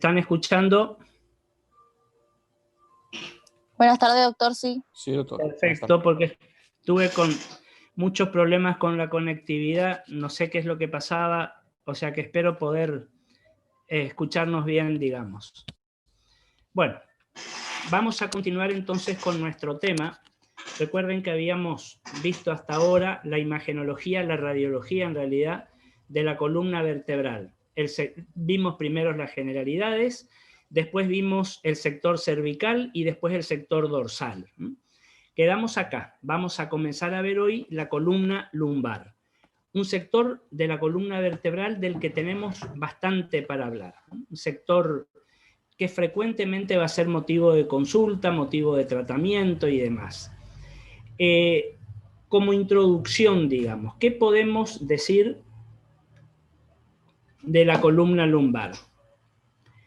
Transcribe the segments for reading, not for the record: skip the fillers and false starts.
están escuchando? Buenas tardes, doctor, sí. Sí, doctor. Perfecto, porque estuve con muchos problemas con la conectividad, no sé qué es lo que pasaba, o sea que espero poder escucharnos bien, digamos. Bueno, vamos a continuar entonces con nuestro tema. Recuerden que habíamos visto hasta ahora la imagenología, la radiología en realidad, de la columna vertebral. Vimos primero las generalidades, después vimos el sector cervical y después el sector dorsal. Quedamos acá. Vamos a comenzar a ver hoy la columna lumbar. Un sector de la columna vertebral del que tenemos bastante para hablar. Un sector que frecuentemente va a ser motivo de consulta, motivo de tratamiento y demás. Como introducción, digamos, ¿qué podemos decir de la columna lumbar?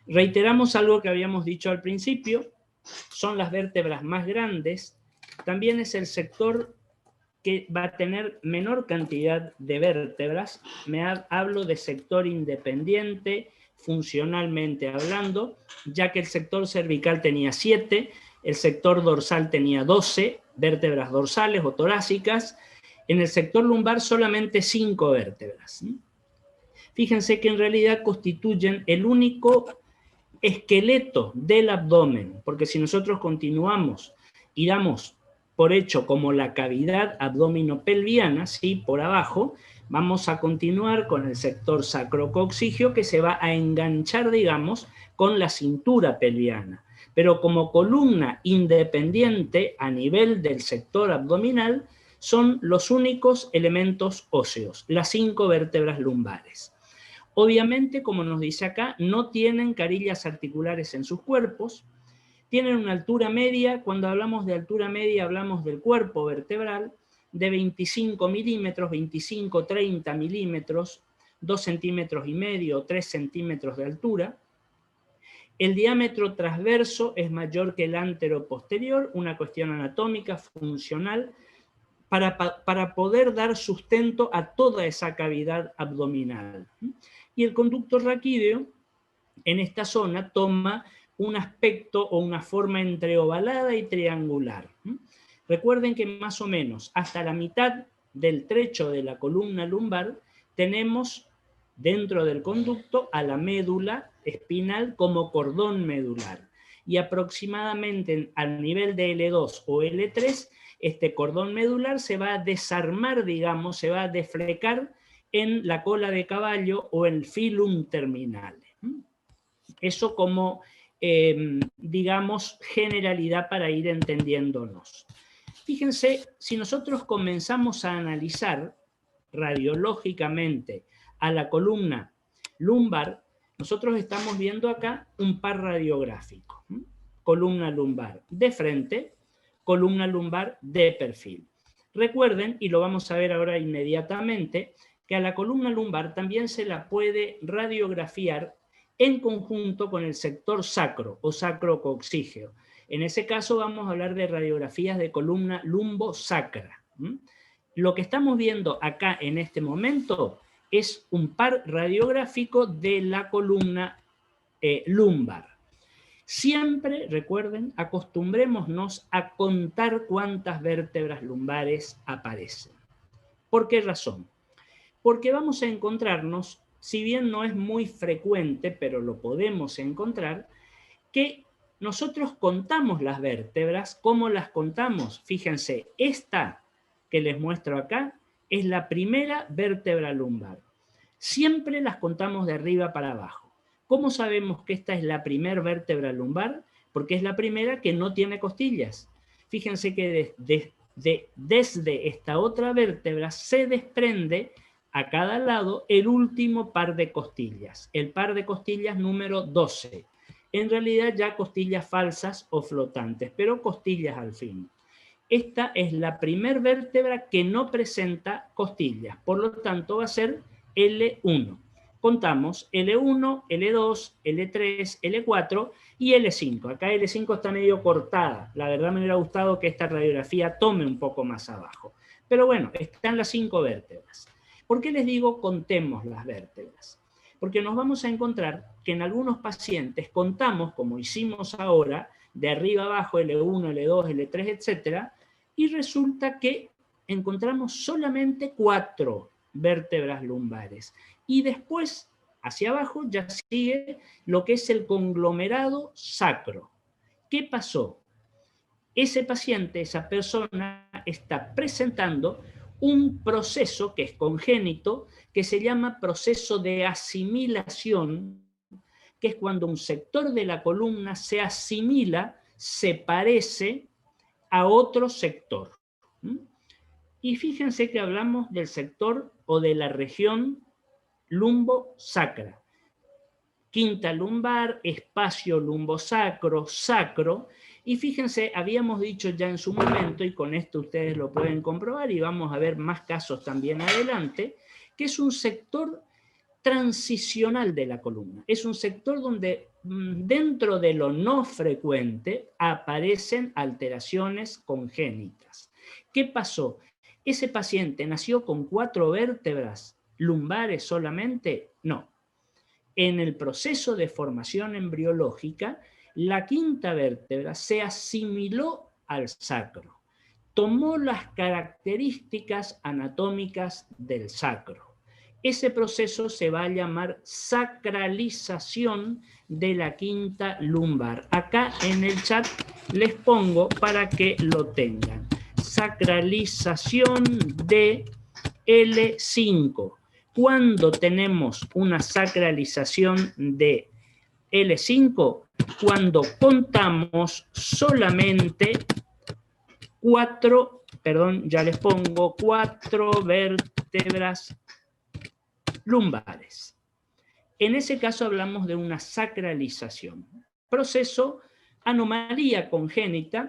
Reiteramos algo que habíamos dicho al principio, son las vértebras más grandes, también es el sector que va a tener menor cantidad de vértebras, hablo de sector independiente, funcionalmente hablando, ya que el sector cervical tenía 7, el sector dorsal tenía 12 vértebras dorsales o torácicas, en el sector lumbar solamente 5 vértebras. Fíjense que en realidad constituyen el único esqueleto del abdomen, porque si nosotros continuamos y damos por hecho como la cavidad abdominopelviana, ¿sí? Por abajo, vamos a continuar con el sector sacrococcígeo que se va a enganchar, digamos, con la cintura pelviana. Pero como columna independiente a nivel del sector abdominal, son los únicos elementos óseos, las 5 vértebras lumbares. Obviamente, como nos dice acá, no tienen carillas articulares en sus cuerpos, tienen una altura media, cuando hablamos de altura media hablamos del cuerpo vertebral, de 25 milímetros, 25-30 milímetros, 2 centímetros y medio, 3 centímetros de altura. El diámetro transverso es mayor que el anteroposterior, una cuestión anatómica, funcional, para poder dar sustento a toda esa cavidad abdominal. Y el conducto raquídeo en esta zona toma un aspecto o una forma entre ovalada y triangular. Recuerden que más o menos hasta la mitad del trecho de la columna lumbar tenemos dentro del conducto a la médula espinal como cordón medular. Y aproximadamente al nivel de L2 o L3, este cordón medular se va a desarmar, digamos, se va a deflecar en la cola de caballo o el filum terminal. Eso como, digamos, generalidad para ir entendiéndonos. Fíjense, si nosotros comenzamos a analizar radiológicamente a la columna lumbar, nosotros estamos viendo acá un par radiográfico. Columna lumbar de frente, columna lumbar de perfil. Recuerden, y lo vamos a ver ahora inmediatamente, que a la columna lumbar también se la puede radiografiar en conjunto con el sector sacro o sacrococcígeo. En ese caso vamos a hablar de radiografías de columna lumbosacra. Lo que estamos viendo acá en este momento es un par radiográfico de la columna lumbar. Siempre, recuerden, acostumbrémonos a contar cuántas vértebras lumbares aparecen. ¿Por qué razón? Porque vamos a encontrarnos, si bien no es muy frecuente, pero lo podemos encontrar, que nosotros contamos las vértebras. ¿Cómo las contamos? Fíjense, esta que les muestro acá es la primera vértebra lumbar. Siempre las contamos de arriba para abajo. ¿Cómo sabemos que esta es la primera vértebra lumbar? Porque es la primera que no tiene costillas. Fíjense que desde esta otra vértebra se desprende a cada lado el último par de costillas, el par de costillas número 12. En realidad ya costillas falsas o flotantes, pero costillas al fin. Esta es la primer vértebra que no presenta costillas, por lo tanto va a ser L1. Contamos L1, L2, L3, L4 y L5. Acá L5 está medio cortada. La verdad me hubiera gustado que esta radiografía tome un poco más abajo. Pero bueno, están las 5 vértebras. ¿Por qué les digo contemos las vértebras? Porque nos vamos a encontrar que en algunos pacientes contamos, como hicimos ahora, de arriba abajo, L1, L2, L3, etc. Y resulta que encontramos solamente 4 vértebras lumbares. Y después, hacia abajo, ya sigue lo que es el conglomerado sacro. ¿Qué pasó? Ese paciente, esa persona, está presentando un proceso que es congénito, que se llama proceso de asimilación, que es cuando un sector de la columna se asimila, se parece a otro sector. Y fíjense que hablamos del sector o de la región lumbosacra. Quinta lumbar, espacio lumbosacro, sacro. Y fíjense, habíamos dicho ya en su momento, y con esto ustedes lo pueden comprobar, y vamos a ver más casos también adelante, que es un sector transicional de la columna. Es un sector donde dentro de lo no frecuente aparecen alteraciones congénitas. ¿Qué pasó? ¿Ese paciente nació con 4 vértebras lumbares solamente? No. En el proceso de formación embriológica, la quinta vértebra se asimiló al sacro, tomó las características anatómicas del sacro. Ese proceso se va a llamar sacralización de la quinta lumbar. Acá en el chat les pongo para que lo tengan. Sacralización de L5. ¿Cuándo tenemos una sacralización de L5? Cuando contamos solamente 4, perdón, ya les pongo 4 vértebras lumbares. En ese caso hablamos de una sacralización. Proceso, anomalía congénita,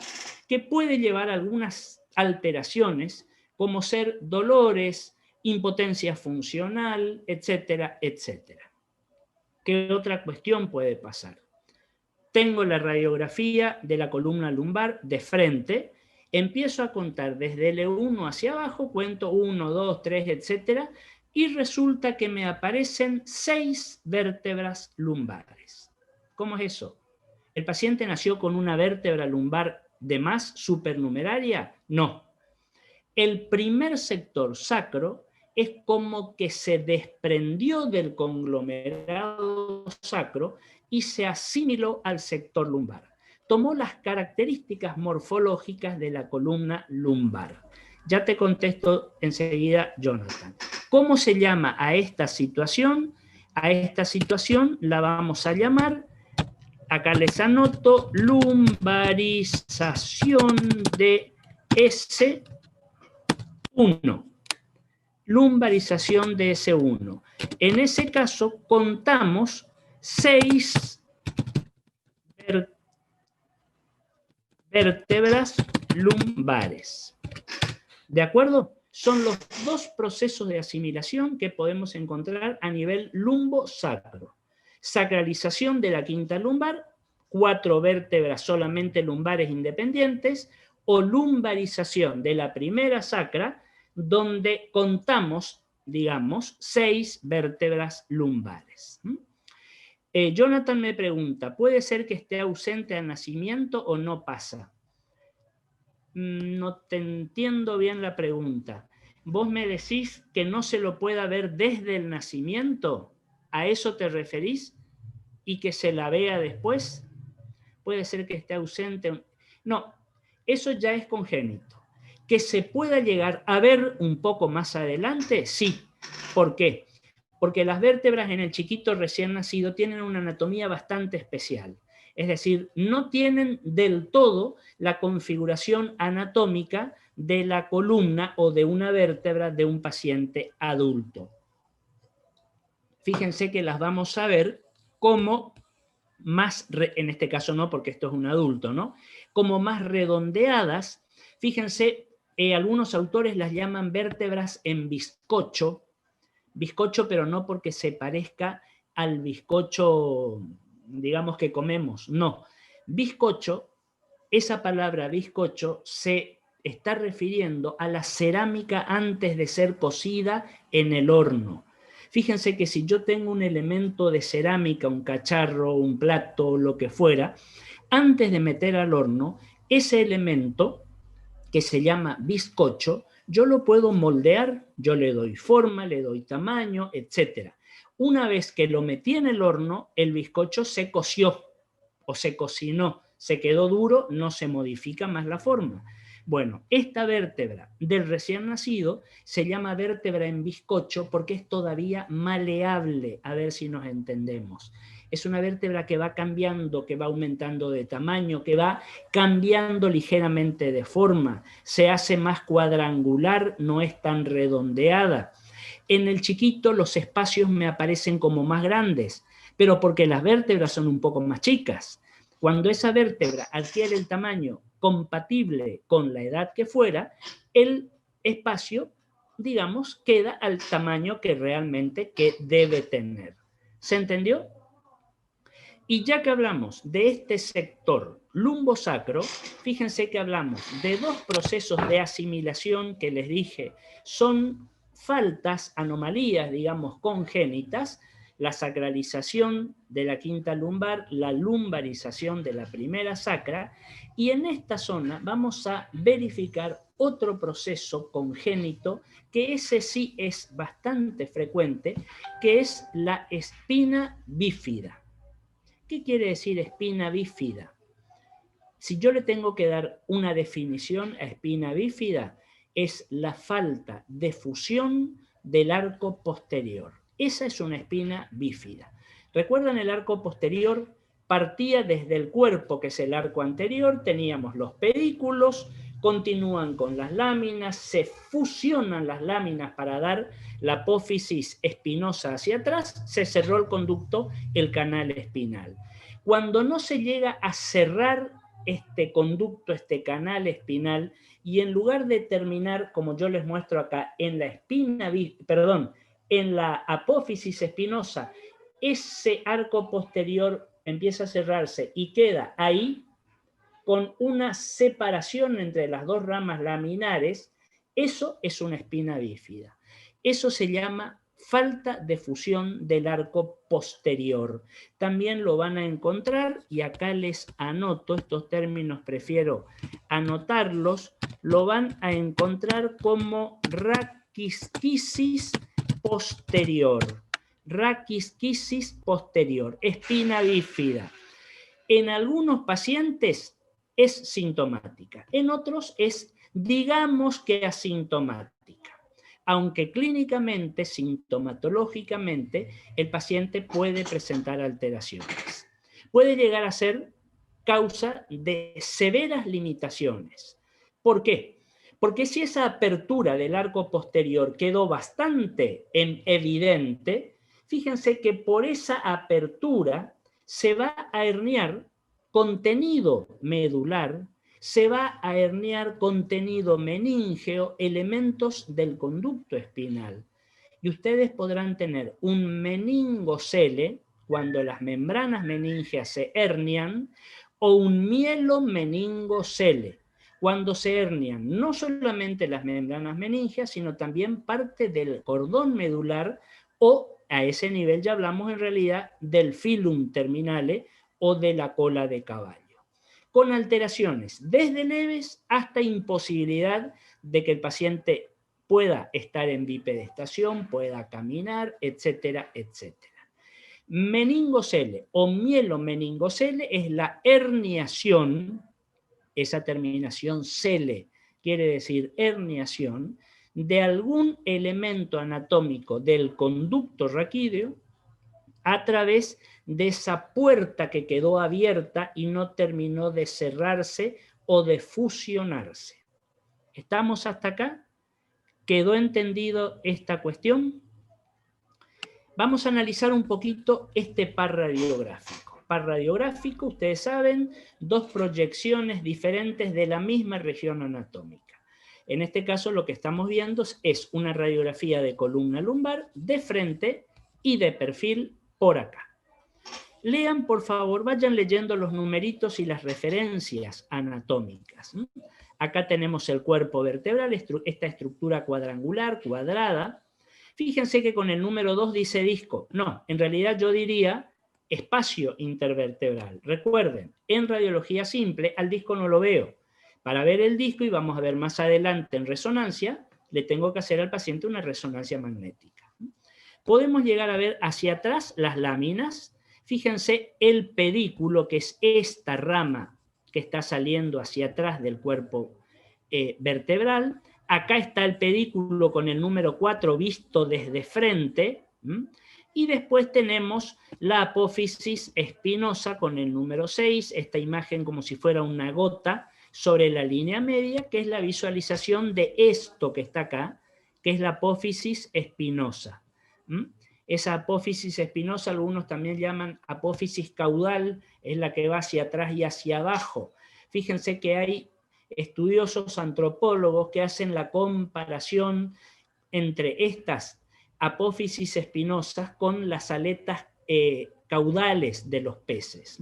que puede llevar a algunas alteraciones, como ser dolores, impotencia funcional, etcétera, etcétera. ¿Qué otra cuestión puede pasar? Tengo la radiografía de la columna lumbar de frente, empiezo a contar desde L1 hacia abajo, cuento 1, 2, 3, etcétera, y resulta que me aparecen 6 vértebras lumbares. ¿Cómo es eso? ¿El paciente nació con una vértebra lumbar de más supernumeraria? No. El primer sector sacro es como que se desprendió del conglomerado sacro y se asimiló al sector lumbar. Tomó las características morfológicas de la columna lumbar. Ya te contesto enseguida, Jonathan. ¿Cómo se llama a esta situación? A esta situación la vamos a llamar, acá les anoto, lumbarización de S1. Lumbarización de S1. En ese caso contamos 6 vértebras lumbares. ¿De acuerdo? Son los 2 procesos de asimilación que podemos encontrar a nivel lumbosacro. Sacralización de la quinta lumbar, 4 vértebras solamente lumbares independientes, o lumbarización de la primera sacra, donde contamos, digamos, 6 vértebras lumbares. Jonathan me pregunta, ¿puede ser que esté ausente al nacimiento o no pasa? No te entiendo bien la pregunta. ¿Vos me decís que no se lo pueda ver desde el nacimiento? ¿A eso te referís? ¿Y que se la vea después? ¿Puede ser que esté ausente? No, eso ya es congénito. ¿Que se pueda llegar a ver un poco más adelante? Sí. ¿Por qué? Porque las vértebras en el chiquito recién nacido tienen una anatomía bastante especial. Es decir, no tienen del todo la configuración anatómica de la columna o de una vértebra de un paciente adulto. Fíjense que las vamos a ver como más, en este caso no, porque esto es un adulto, ¿no? Como más redondeadas. Fíjense, algunos autores las llaman vértebras en bizcocho, pero no porque se parezca al bizcocho, digamos, que comemos, no. Bizcocho, esa palabra bizcocho se está refiriendo a la cerámica antes de ser cocida en el horno. Fíjense que si yo tengo un elemento de cerámica, un cacharro, un plato, lo que fuera, antes de meter al horno, ese elemento, que se llama bizcocho, yo lo puedo moldear, yo le doy forma, le doy tamaño, etc. Una vez que lo metí en el horno, el bizcocho se coció o se cocinó, se quedó duro, no se modifica más la forma. Bueno, esta vértebra del recién nacido se llama vértebra en bizcocho porque es todavía maleable, a ver si nos entendemos. Es una vértebra que va cambiando, que va aumentando de tamaño, que va cambiando ligeramente de forma, se hace más cuadrangular, no es tan redondeada. En el chiquito los espacios me aparecen como más grandes, pero porque las vértebras son un poco más chicas. Cuando esa vértebra adquiere el tamaño compatible con la edad que fuera, el espacio, digamos, queda al tamaño que realmente debe tener. ¿Se entendió? Y ya que hablamos de este sector lumbosacro, fíjense que hablamos de dos procesos de asimilación que les dije son faltas, anomalías, digamos, congénitas, la sacralización de la quinta lumbar, la lumbarización de la primera sacra, y en esta zona vamos a verificar otro proceso congénito, que ese sí es bastante frecuente, que es la espina bífida. ¿Qué quiere decir espina bífida? Si yo le tengo que dar una definición a espina bífida, es la falta de fusión del arco posterior. Esa es una espina bífida. ¿Recuerdan el arco posterior? Partía desde el cuerpo, que es el arco anterior, teníamos los pedículos, continúan con las láminas, se fusionan las láminas para dar la apófisis espinosa hacia atrás, se cerró el conducto, el canal espinal. Cuando no se llega a cerrar este conducto, este canal espinal, y en lugar de terminar, como yo les muestro acá, en la en la apófisis espinosa, ese arco posterior empieza a cerrarse y queda ahí con una separación entre las dos ramas laminares, eso es una espina bífida. Eso se llama falta de fusión del arco posterior. También lo van a encontrar, y acá les anoto, estos términos prefiero anotarlos, lo van a encontrar como raquisquisis posterior. Raquisquisis posterior, espina bífida. En algunos pacientes es sintomática, en otros es, digamos que asintomática, aunque clínicamente, sintomatológicamente, el paciente puede presentar alteraciones. Puede llegar a ser causa de severas limitaciones. ¿Por qué? Porque si esa apertura del arco posterior quedó bastante evidente, fíjense que por esa apertura se va a herniar contenido medular, se va a herniar contenido meníngeo, elementos del conducto espinal. Y ustedes podrán tener un meningocele cuando las membranas meníngeas se hernian, o un mielomeningocele cuando se hernian no solamente las membranas meníngeas, sino también parte del cordón medular, o a ese nivel ya hablamos en realidad del filum terminale o de la cola de caballo, con alteraciones desde leves hasta imposibilidad de que el paciente pueda estar en bipedestación, pueda caminar, etcétera, etcétera. Meningocele o mielomeningocele es la herniación, esa terminación cele quiere decir herniación, de algún elemento anatómico del conducto raquídeo a través de esa puerta que quedó abierta y no terminó de cerrarse o de fusionarse. ¿Estamos hasta acá? ¿Quedó entendido esta cuestión? Vamos a analizar un poquito este par radiográfico. Par radiográfico, ustedes saben, dos proyecciones diferentes de la misma región anatómica. En este caso lo que estamos viendo es una radiografía de columna lumbar de frente y de perfil por acá. Lean, por favor, vayan leyendo los numeritos y las referencias anatómicas. Acá tenemos el cuerpo vertebral, esta estructura cuadrangular, cuadrada. Fíjense que con el número 2 dice disco. No, en realidad yo diría espacio intervertebral. Recuerden, en radiología simple al disco no lo veo. Para ver el disco, y vamos a ver más adelante en resonancia, le tengo que hacer al paciente una resonancia magnética. Podemos llegar a ver hacia atrás las láminas. Fíjense el pedículo, que es esta rama que está saliendo hacia atrás del cuerpo vertebral. Acá está el pedículo con el número 4 visto desde frente. Y después tenemos la apófisis espinosa con el número 6, esta imagen como si fuera una gota sobre la línea media, que es la visualización de esto que está acá, que es la apófisis espinosa. Esa apófisis espinosa algunos también llaman apófisis caudal, es la que va hacia atrás y hacia abajo. Fíjense que hay estudiosos antropólogos que hacen la comparación entre estas apófisis espinosas con las aletas caudales de los peces.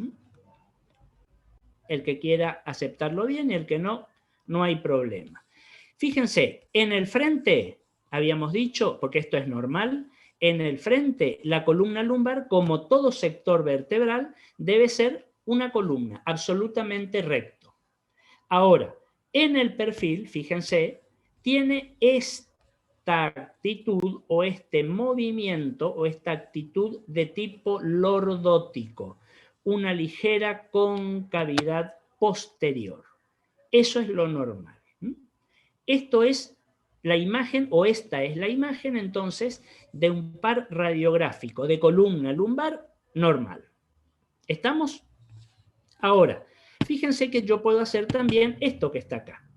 El que quiera aceptarlo bien y el que no, no hay problema. Fíjense, en el frente, habíamos dicho, porque esto es normal, en el frente la columna lumbar, como todo sector vertebral, debe ser una columna absolutamente recto. Ahora, en el perfil, fíjense, tiene esta actitud o este movimiento o esta actitud de tipo lordótico, una ligera concavidad posterior. Eso es lo normal. Esto es la imagen, o esta es la imagen entonces de un par radiográfico de columna lumbar normal. ¿Estamos? Ahora, fíjense que yo puedo hacer también esto que está acá.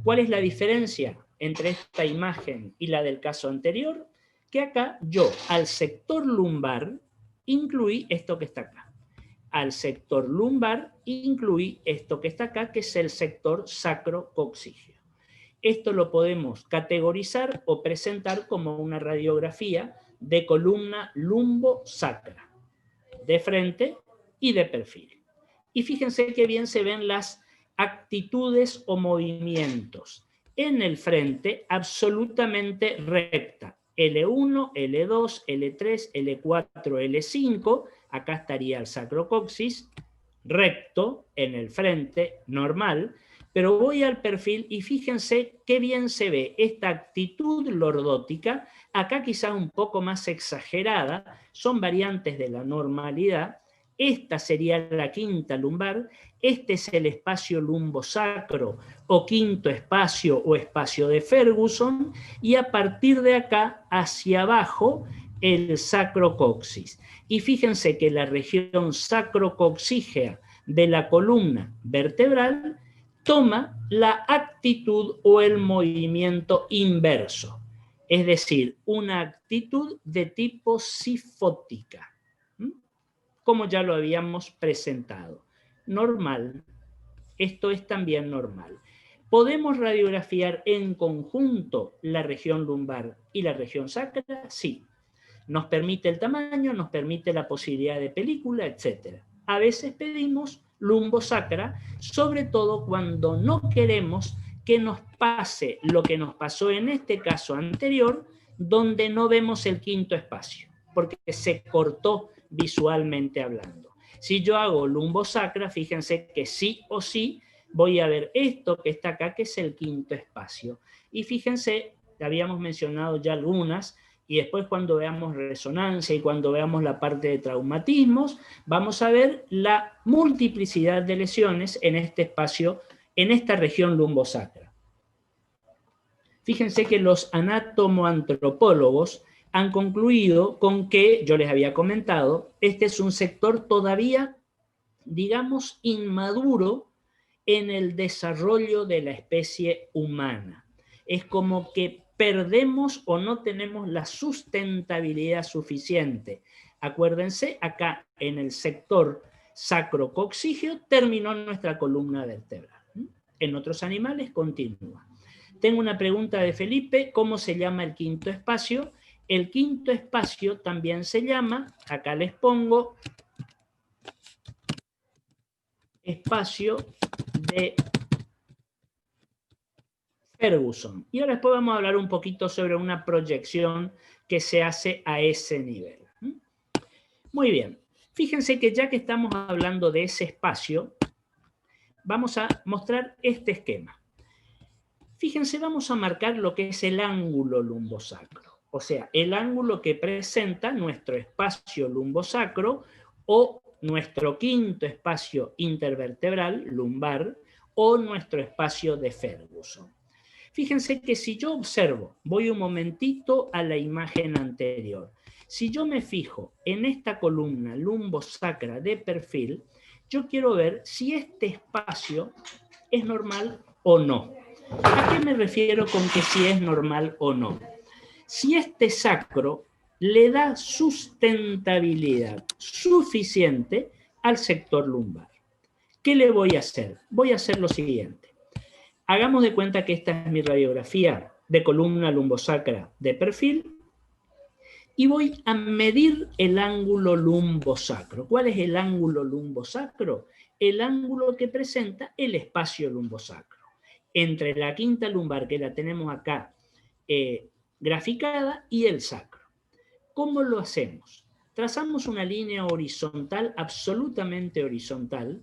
¿Cuál es la diferencia entre esta imagen y la del caso anterior? Que acá yo al sector lumbar incluí esto que está acá. Al sector lumbar incluí esto que está acá, que es el sector sacrococcígeo. Esto lo podemos categorizar o presentar como una radiografía de columna lumbosacra, de frente y de perfil. Y fíjense qué bien se ven las actitudes o movimientos. En el frente, absolutamente recta. L1, L2, L3, L4, L5. Acá estaría el sacrocoxis, recto, en el frente, normal. Pero voy al perfil y fíjense qué bien se ve esta actitud lordótica, acá quizá un poco más exagerada, son variantes de la normalidad. Esta sería la quinta lumbar, este es el espacio lumbosacro o quinto espacio o espacio de Ferguson, y a partir de acá hacia abajo el sacrocoxis. Y fíjense que la región sacrococcígea de la columna vertebral toma la actitud o el movimiento inverso, es decir, una actitud de tipo sifótica, como ya lo habíamos presentado. Normal, esto es también normal. ¿Podemos radiografiar en conjunto la región lumbar y la región sacra? Sí. Nos permite el tamaño, nos permite la posibilidad de película, etc. A veces pedimos lumbosacra, sobre todo cuando no queremos que nos pase lo que nos pasó en este caso anterior, donde no vemos el quinto espacio, porque se cortó visualmente hablando. Si yo hago lumbosacra, fíjense que sí o sí voy a ver esto que está acá, que es el quinto espacio. Y fíjense, habíamos mencionado ya algunas, y después cuando veamos resonancia y cuando veamos la parte de traumatismos, vamos a ver la multiplicidad de lesiones en este espacio, en esta región lumbosacra. Fíjense que los anatomoantropólogos han concluido con que, yo les había comentado, este es un sector todavía, digamos, inmaduro en el desarrollo de la especie humana. Es como que perdemos o no tenemos la sustentabilidad suficiente. Acuérdense, acá en el sector sacrococcígeo terminó nuestra columna vertebral. En otros animales continúa. Tengo una pregunta de Felipe, ¿cómo se llama el quinto espacio? El quinto espacio también se llama, acá les pongo, espacio de Ferguson. Y ahora después vamos a hablar un poquito sobre una proyección que se hace a ese nivel. Muy bien. Fíjense que ya que estamos hablando de ese espacio, vamos a mostrar este esquema. Fíjense, vamos a marcar lo que es el ángulo lumbosacro. O sea, el ángulo que presenta nuestro espacio lumbosacro o nuestro quinto espacio intervertebral, lumbar, o nuestro espacio de Ferguson. Fíjense que si yo observo, voy un momentito a la imagen anterior, si yo me fijo en esta columna lumbosacra de perfil, yo quiero ver si este espacio es normal o no. ¿A qué me refiero con que si es normal o no? Si este sacro le da sustentabilidad suficiente al sector lumbar. ¿Qué le voy a hacer? Voy a hacer lo siguiente. Hagamos de cuenta que esta es mi radiografía de columna lumbosacra de perfil y voy a medir el ángulo lumbosacro. ¿Cuál es el ángulo lumbosacro? El ángulo que presenta el espacio lumbosacro entre la quinta lumbar, que la tenemos acá graficada, y el sacro. ¿Cómo lo hacemos? Trazamos una línea horizontal, absolutamente horizontal.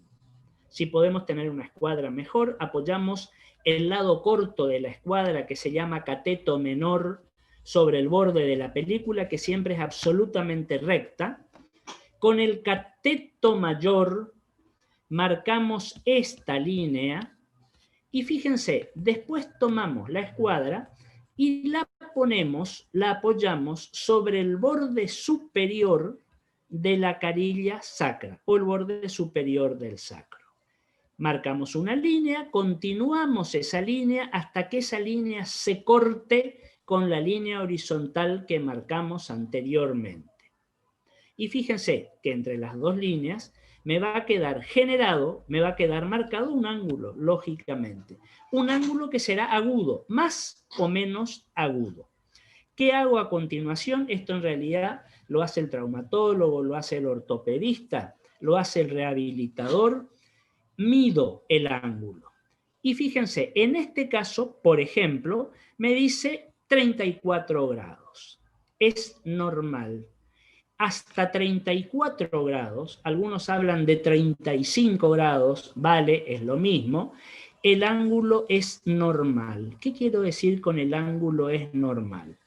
Si podemos tener una escuadra mejor, apoyamos el lado corto de la escuadra, que se llama cateto menor, sobre el borde de la película, que siempre es absolutamente recta. Con el cateto mayor marcamos esta línea y fíjense, después tomamos la escuadra y la apoyamos sobre el borde superior de la carilla sacra o el borde superior del sacro. Marcamos una línea, continuamos esa línea hasta que esa línea se corte con la línea horizontal que marcamos anteriormente. Y fíjense que entre las dos líneas me va a quedar generado, me va a quedar marcado un ángulo, lógicamente. Un ángulo que será agudo, más o menos agudo. ¿Qué hago a continuación? Esto en realidad lo hace el traumatólogo, lo hace el ortopedista, lo hace el rehabilitador. Mido el ángulo. Y fíjense, en este caso, por ejemplo, me dice 34 grados. Es normal. Hasta 34 grados, algunos hablan de 35 grados, vale, es lo mismo, el ángulo es normal. ¿Qué quiero decir con el ángulo es normal?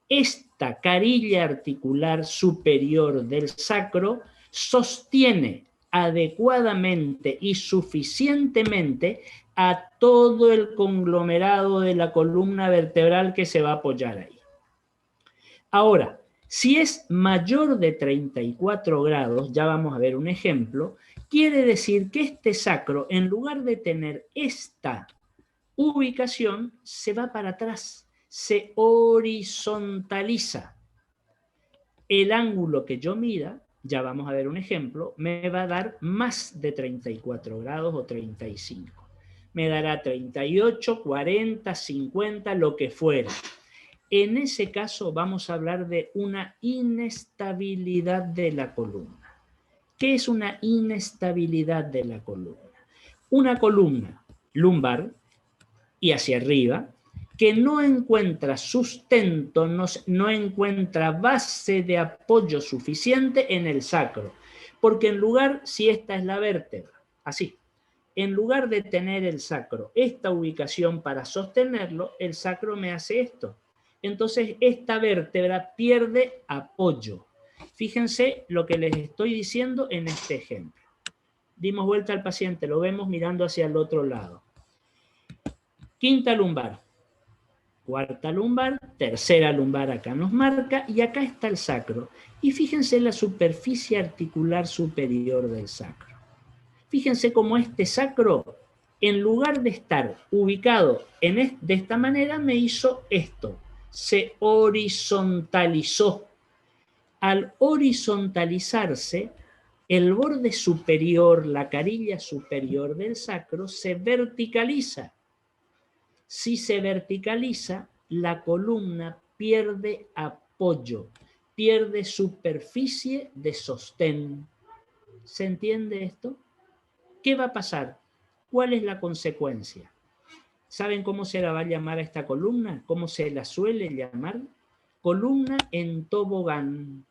Esta carilla articular superior del sacro sostiene adecuadamente y suficientemente a todo el conglomerado de la columna vertebral que se va a apoyar ahí. Ahora, si es mayor de 34 grados, ya vamos a ver un ejemplo, quiere decir que este sacro, en lugar de tener esta ubicación, se va para atrás, se horizontaliza. El ángulo que yo mida, ya vamos a ver un ejemplo, me va a dar más de 34 grados o 35. Me dará 38, 40, 50, lo que fuera. En ese caso vamos a hablar de una inestabilidad de la columna. ¿Qué es una inestabilidad de la columna? Una columna lumbar y hacia arriba que no encuentra sustento, no encuentra base de apoyo suficiente en el sacro. Porque en lugar, si esta es la vértebra, así, en lugar de tener el sacro esta ubicación para sostenerlo, el sacro me hace esto. Entonces esta vértebra pierde apoyo. Fíjense lo que les estoy diciendo en este ejemplo. Dimos vuelta al paciente, lo vemos mirando hacia el otro lado. Quinta lumbar, cuarta lumbar, tercera lumbar acá nos marca y acá está el sacro. Y fíjense la superficie articular superior del sacro. Fíjense cómo este sacro, en lugar de estar ubicado de esta manera, me hizo esto. Se horizontalizó. Al horizontalizarse, el borde superior, la carilla superior del sacro, se verticaliza. Si se verticaliza, la columna pierde apoyo, pierde superficie de sostén. ¿Se entiende esto? ¿Qué va a pasar? ¿Cuál es la consecuencia? ¿Saben cómo se la va a llamar a esta columna? ¿Cómo se la suele llamar? Columna en tobogán.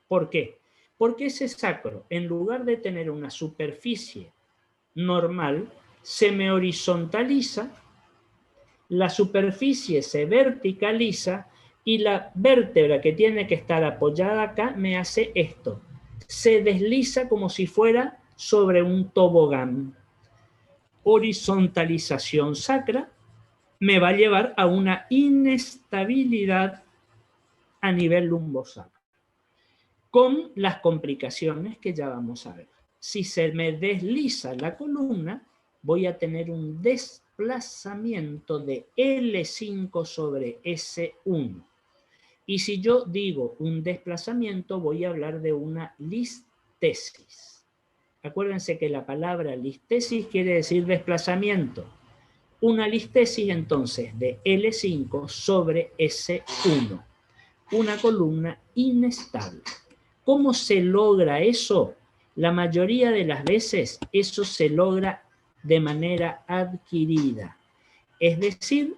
¿Por qué? Porque ese sacro, en lugar de tener una superficie normal, se me horizontaliza, la superficie se verticaliza y la vértebra que tiene que estar apoyada acá me hace esto. Se desliza como si fuera sobre un tobogán. Horizontalización sacra me va a llevar a una inestabilidad a nivel lumbosacro, con las complicaciones que ya vamos a ver. Si se me desliza la columna, voy a tener un desplazamiento de L5 sobre S1. Y si yo digo un desplazamiento, voy a hablar de una listesis. Acuérdense que la palabra listesis quiere decir desplazamiento. Una listesis entonces de L5 sobre S1. Una columna inestable. ¿Cómo se logra eso? La mayoría de las veces eso se logra de manera adquirida. Es decir,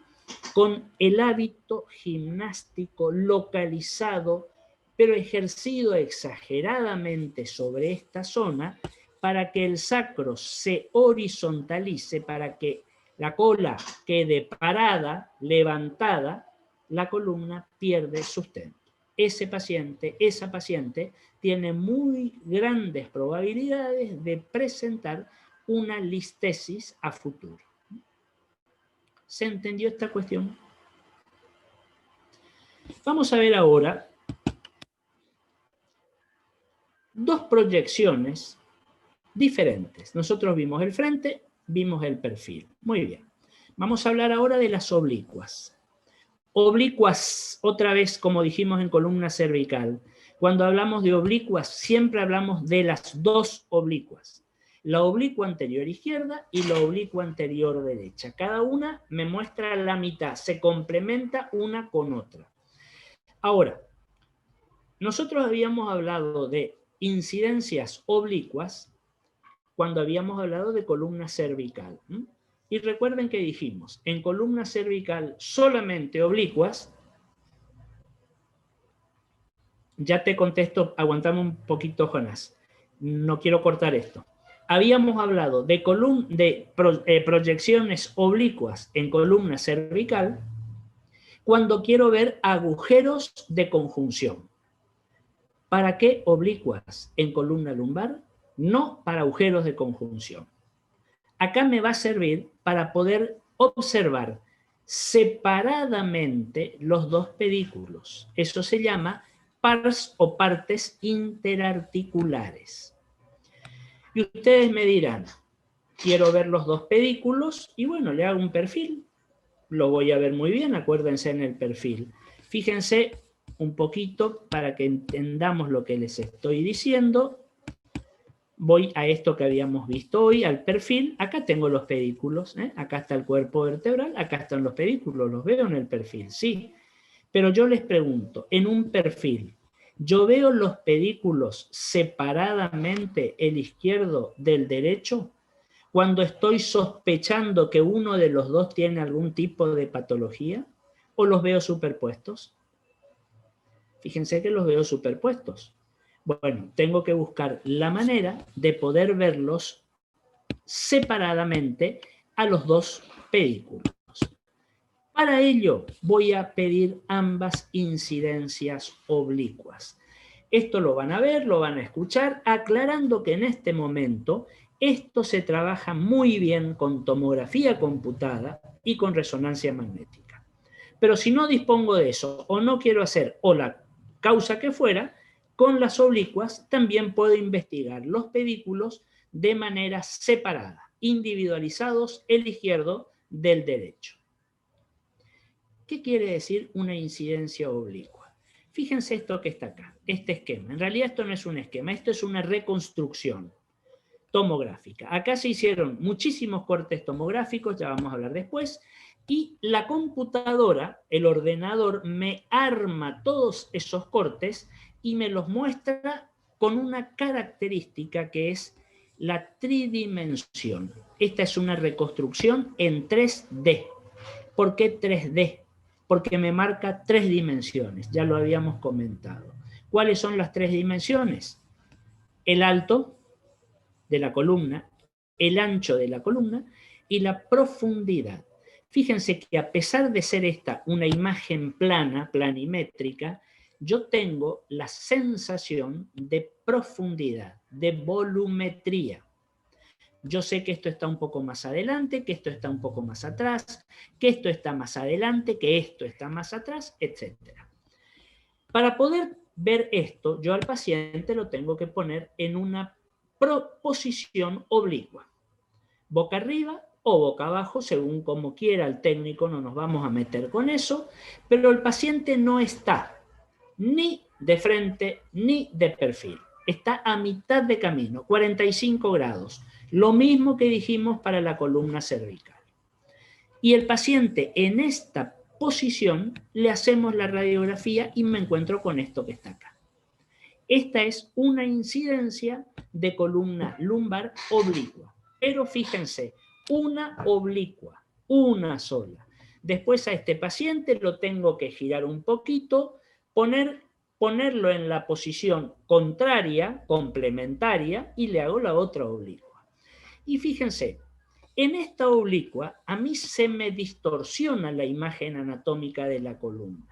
con el hábito gimnástico localizado, pero ejercido exageradamente sobre esta zona para que el sacro se horizontalice, para que la cola quede parada, levantada, la columna pierde sustento. Esa paciente tiene muy grandes probabilidades de presentar una listesis a futuro. ¿Se entendió esta cuestión? Vamos a ver ahora dos proyecciones diferentes. Nosotros vimos el frente, vimos el perfil. Muy bien. Vamos a hablar ahora de las oblicuas. Oblicuas, otra vez, como dijimos en columna cervical. Cuando hablamos de oblicuas, siempre hablamos de las dos oblicuas. La oblicua anterior izquierda y la oblicua anterior derecha. Cada una me muestra la mitad, se complementa una con otra. Ahora, nosotros habíamos hablado de incidencias oblicuas cuando habíamos hablado de columna cervical. Y recuerden que dijimos, en columna cervical solamente oblicuas. Ya te contesto, aguantame un poquito, Jonás. No quiero cortar esto. Habíamos hablado de proyecciones oblicuas en columna cervical cuando quiero ver agujeros de conjunción. ¿Para qué oblicuas en columna lumbar? No para agujeros de conjunción. Acá me va a servir para poder observar separadamente los dos pedículos. Eso se llama pars o partes interarticulares. Y ustedes me dirán, quiero ver los dos pedículos y bueno, le hago un perfil. Lo voy a ver muy bien, acuérdense en el perfil. Fíjense un poquito para que entendamos lo que les estoy diciendo. Voy a esto que habíamos visto hoy, al perfil. Acá tengo los pedículos, acá está el cuerpo vertebral, acá están los pedículos, los veo en el perfil, sí. Pero yo les pregunto, en un perfil, ¿yo veo los pedículos separadamente, el izquierdo del derecho, cuando estoy sospechando que uno de los dos tiene algún tipo de patología? ¿O los veo superpuestos? Fíjense que los veo superpuestos. Bueno, tengo que buscar la manera de poder verlos separadamente a los dos pedículos. Para ello voy a pedir ambas incidencias oblicuas. Esto lo van a ver, lo van a escuchar, aclarando que en este momento esto se trabaja muy bien con tomografía computada y con resonancia magnética. Pero si no dispongo de eso o no quiero hacer o la causa que fuera, con las oblicuas también puedo investigar los pedículos de manera separada, individualizados el izquierdo del derecho. ¿Qué quiere decir una incidencia oblicua? Fíjense esto que está acá, este esquema. En realidad esto no es un esquema, esto es una reconstrucción tomográfica. Acá se hicieron muchísimos cortes tomográficos, ya vamos a hablar después, y la computadora, el ordenador, me arma todos esos cortes y me los muestra con una característica que es la tridimensión. Esta es una reconstrucción en 3D. ¿Por qué 3D? Porque me marca 3 dimensiones, ya lo habíamos comentado. ¿Cuáles son las 3 dimensiones? El alto de la columna, el ancho de la columna y la profundidad. Fíjense que a pesar de ser esta una imagen plana, planimétrica, yo tengo la sensación de profundidad, de volumetría. Yo sé que esto está un poco más adelante, que esto está un poco más atrás, que esto está más adelante, que esto está más atrás, etc. Para poder ver esto, yo al paciente lo tengo que poner en una posición oblicua, boca arriba o boca abajo, según como quiera el técnico, no nos vamos a meter con eso, pero el paciente no está ni de frente ni de perfil. Está a mitad de camino, 45 grados. Lo mismo que dijimos para la columna cervical. Y el paciente en esta posición le hacemos la radiografía y me encuentro con esto que está acá. Esta es una incidencia de columna lumbar oblicua. Pero fíjense, una oblicua, una sola. Después a este paciente lo tengo que girar un poquito, ponerlo en la posición contraria, complementaria, y le hago la otra oblicua. Y fíjense, en esta oblicua a mí se me distorsiona la imagen anatómica de la columna,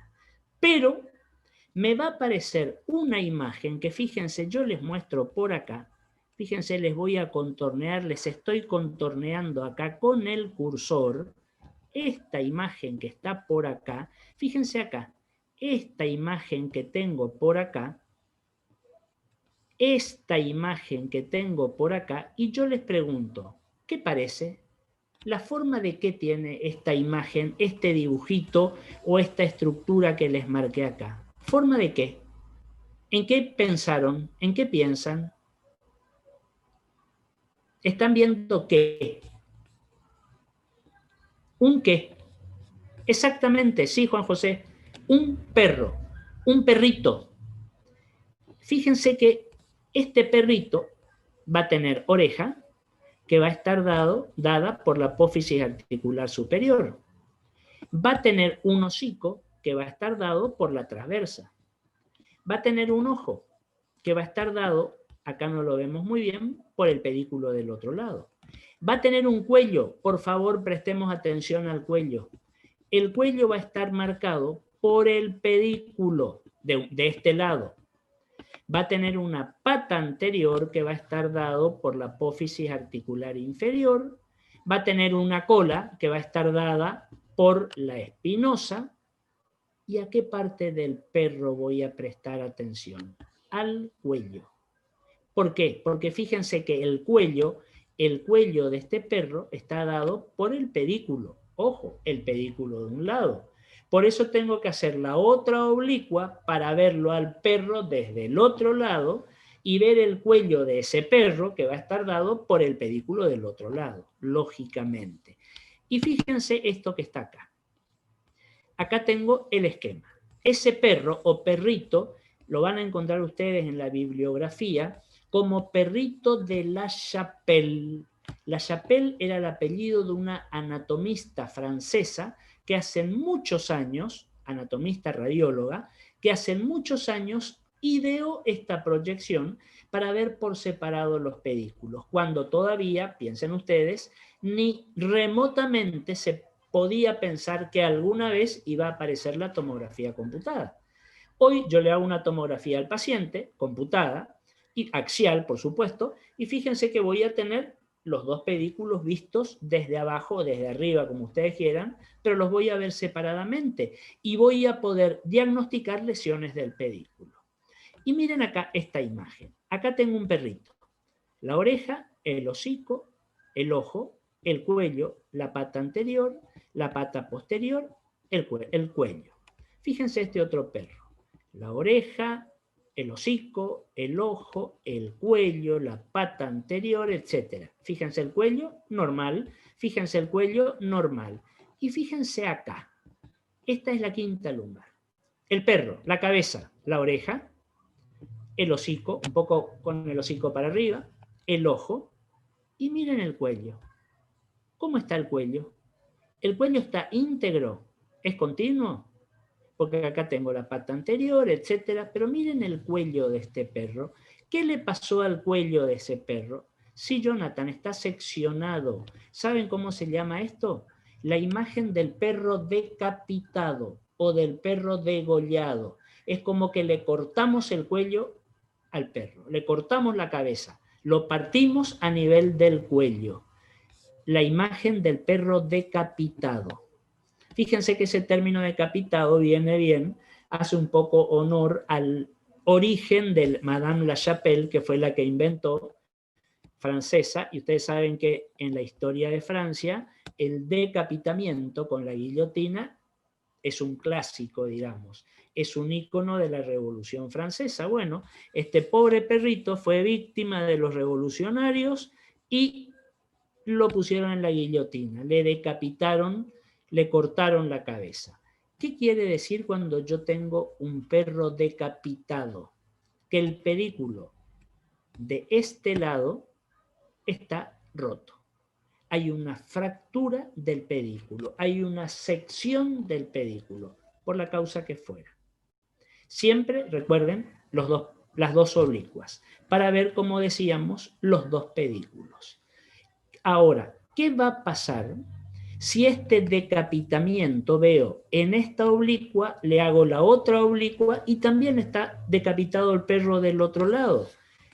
pero me va a aparecer una imagen que, fíjense, yo les muestro por acá. Fíjense, les voy a contornear, les estoy contorneando acá con el cursor. Esta imagen que está por acá, fíjense acá, esta imagen que tengo por acá, esta imagen que tengo por acá, y yo les pregunto, ¿qué parece? ¿La forma de qué tiene esta imagen, este dibujito o esta estructura que les marqué acá? ¿Forma de qué? ¿En qué pensaron? ¿En qué piensan? ¿Están viendo qué? ¿Un qué? Exactamente, sí, Juan José. Un perro, un perrito. Fíjense que este perrito va a tener oreja que va a estar dada por la apófisis articular superior. Va a tener un hocico que va a estar dado por la transversa. Va a tener un ojo que va a estar dado, acá no lo vemos muy bien, por el pedículo del otro lado. Va a tener un cuello, por favor prestemos atención al cuello. El cuello va a estar marcado por el pedículo de este lado. Va a tener una pata anterior que va a estar dado por la apófisis articular inferior. Va a tener una cola que va a estar dada por la espinosa. ¿Y a qué parte del perro voy a prestar atención? Al cuello. ¿Por qué? Porque fíjense que el cuello de este perro está dado por el pedículo. Ojo, el pedículo de un lado. Por eso tengo que hacer la otra oblicua para verlo al perro desde el otro lado y ver el cuello de ese perro que va a estar dado por el pedículo del otro lado, lógicamente. Y fíjense esto que está acá. Acá tengo el esquema. Ese perro o perrito lo van a encontrar ustedes en la bibliografía como perrito de La Chapelle. La Chapelle era el apellido de una anatomista francesa que hace muchos años, anatomista radióloga, que hace muchos años ideó esta proyección para ver por separado los pedículos, cuando todavía, piensen ustedes, ni remotamente se podía pensar que alguna vez iba a aparecer la tomografía computada. Hoy yo le hago una tomografía al paciente, computada, y axial, por supuesto, y fíjense que voy a tener los dos pedículos vistos desde abajo o desde arriba, como ustedes quieran, pero los voy a ver separadamente y voy a poder diagnosticar lesiones del pedículo. Y miren acá esta imagen. Acá tengo un perrito. La oreja, el hocico, el ojo, el cuello, la pata anterior, la pata posterior, el cuello. Fíjense este otro perro. La oreja, el hocico, el ojo, el cuello, la pata anterior, etc. Fíjense el cuello, normal. Fíjense el cuello, normal. Y fíjense acá. Esta es la quinta lumbar. El perro, la cabeza, la oreja, el hocico, un poco con el hocico para arriba, el ojo, y miren el cuello. ¿Cómo está el cuello? ¿El cuello está íntegro? ¿Es continuo? Porque acá tengo la pata anterior, etcétera, pero miren el cuello de este perro. ¿Qué le pasó al cuello de ese perro? Sí, Jonathan, está seccionado. ¿Saben cómo se llama esto? La imagen del perro decapitado o del perro degollado. Es como que le cortamos el cuello al perro, le cortamos la cabeza, lo partimos a nivel del cuello. La imagen del perro decapitado. Fíjense que ese término decapitado viene bien, hace un poco honor al origen de Madame La Chapelle, que fue la que inventó, francesa, y ustedes saben que en la historia de Francia el decapitamiento con la guillotina es un clásico, digamos, es un ícono de la Revolución Francesa. Bueno, este pobre perrito fue víctima de los revolucionarios y lo pusieron en la guillotina, le decapitaron, le cortaron la cabeza. ¿Qué quiere decir cuando yo tengo un perro decapitado? Que el pedículo de este lado está roto. Hay una fractura del pedículo, hay una sección del pedículo, por la causa que fuera. Siempre recuerden las dos oblicuas, para ver, como decíamos, los dos pedículos. Ahora, ¿qué va a pasar si este decapitamiento veo en esta oblicua, le hago la otra oblicua y también está decapitado el perro del otro lado?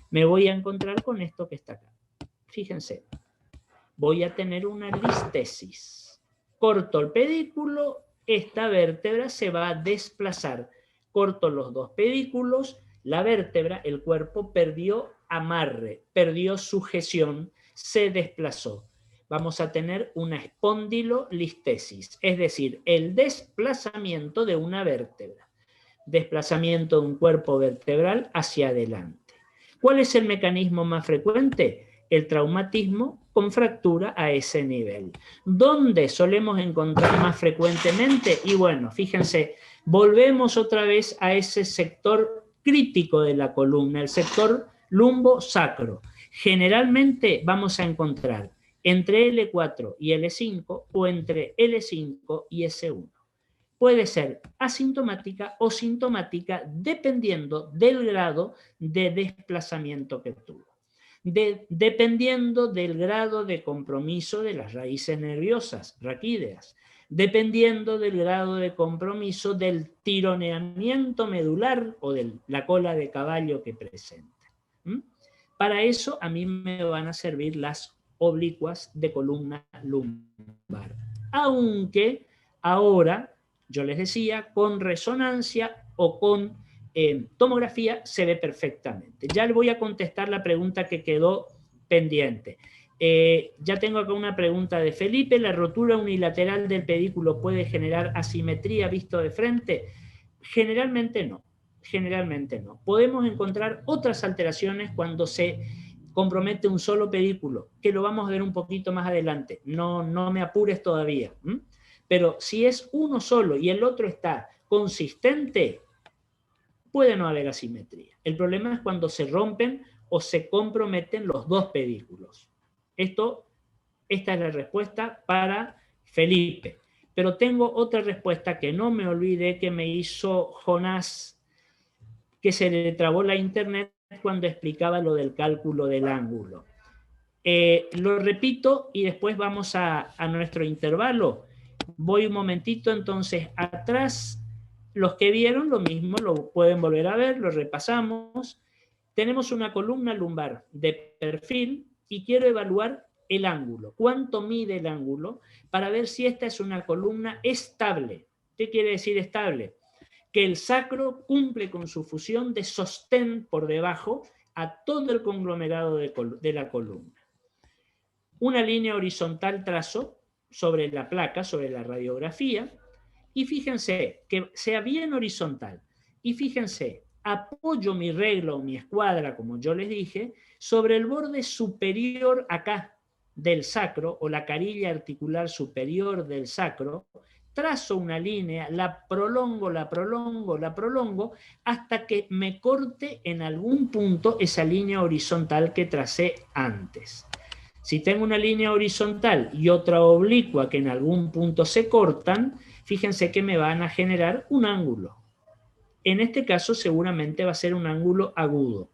Me voy a encontrar con esto que está acá. Fíjense, voy a tener una listesis. Corto el pedículo, esta vértebra se va a desplazar. Corto los dos pedículos, la vértebra, el cuerpo perdió amarre, perdió sujeción, se desplazó. Vamos a tener una espondilolistesis, es decir, el desplazamiento de una vértebra. Desplazamiento de un cuerpo vertebral hacia adelante. ¿Cuál es el mecanismo más frecuente? El traumatismo con fractura a ese nivel. ¿Dónde solemos encontrar más frecuentemente? Y bueno, fíjense, volvemos otra vez a ese sector crítico de la columna, el sector lumbo-sacro. Generalmente vamos a encontrar entre L4 y L5 o entre L5 y S1. Puede ser asintomática o sintomática dependiendo del grado de desplazamiento que tuvo. Dependiendo del grado de compromiso de las raíces nerviosas raquídeas, dependiendo del grado de compromiso del tironeamiento medular o de la cola de caballo que presenta. Para eso a mí me van a servir las oblicuas de columna lumbar. Aunque ahora, yo les decía, con resonancia o con tomografía se ve perfectamente. Ya le voy a contestar la pregunta que quedó pendiente. Ya tengo acá una pregunta de Felipe. ¿La rotura unilateral del pedículo puede generar asimetría visto de frente? Generalmente no. Generalmente no. Podemos encontrar otras alteraciones cuando se compromete un solo pedículo, que lo vamos a ver un poquito más adelante. No me apures todavía. Pero si es uno solo y el otro está consistente, puede no haber asimetría. El problema es cuando se rompen o se comprometen los dos pedículos. Esta es la respuesta para Felipe. Pero tengo otra respuesta que no me olvidé, que me hizo Jonás, que se le trabó la internet cuando explicaba lo del cálculo del ángulo. Lo repito y después vamos a nuestro intervalo. Voy un momentito, entonces atrás, los que vieron lo mismo lo pueden volver a ver, lo repasamos. Tenemos una columna lumbar de perfil y quiero evaluar el ángulo. ¿Cuánto mide el ángulo? Para ver si esta es una columna estable. ¿Qué quiere decir estable? Que el sacro cumple con su función de sostén por debajo a todo el conglomerado de la columna. Una línea horizontal trazo sobre la placa, sobre la radiografía, y fíjense que sea bien horizontal. Y fíjense, apoyo mi regla o mi escuadra, como yo les dije, sobre el borde superior acá del sacro, o la carilla articular superior del sacro, trazo una línea, la prolongo, hasta que me corte en algún punto esa línea horizontal que tracé antes. Si tengo una línea horizontal y otra oblicua que en algún punto se cortan, fíjense que me van a generar un ángulo. En este caso seguramente va a ser un ángulo agudo.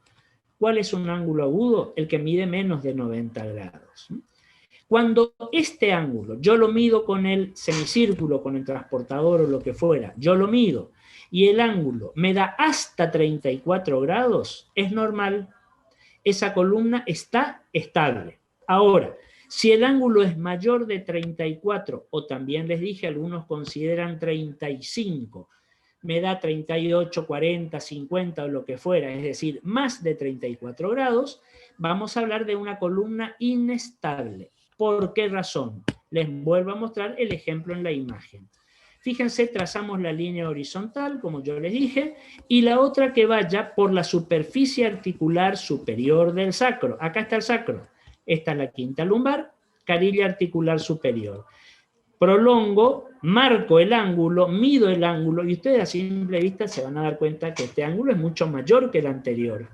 ¿Cuál es un ángulo agudo? El que mide menos de 90 grados. Cuando este ángulo yo lo mido con el semicírculo, con el transportador o lo que fuera, yo lo mido, y el ángulo me da hasta 34 grados, es normal. Esa columna está estable. Ahora, si el ángulo es mayor de 34, o también les dije, algunos consideran 35, me da 38, 40, 50 o lo que fuera, es decir, más de 34 grados, vamos a hablar de una columna inestable. ¿Por qué razón? Les vuelvo a mostrar el ejemplo en la imagen. Fíjense, trazamos la línea horizontal, como yo les dije, y la otra que vaya por la superficie articular superior del sacro. Acá está el sacro. Esta es la quinta lumbar, carilla articular superior. Prolongo, marco el ángulo, mido el ángulo, y ustedes a simple vista se van a dar cuenta que este ángulo es mucho mayor que el anterior.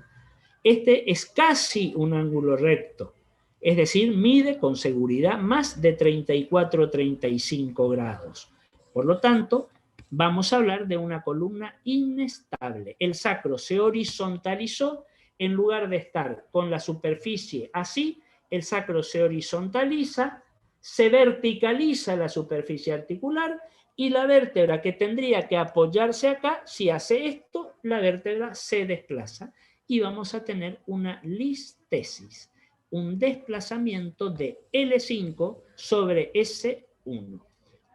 Este es casi un ángulo recto, es decir, mide con seguridad más de 34 o 35 grados. Por lo tanto, vamos a hablar de una columna inestable. El sacro se horizontalizó, en lugar de estar con la superficie así, el sacro se horizontaliza, se verticaliza la superficie articular, y la vértebra que tendría que apoyarse acá, si hace esto, la vértebra se desplaza y vamos a tener una listesis, un desplazamiento de L5 sobre S1,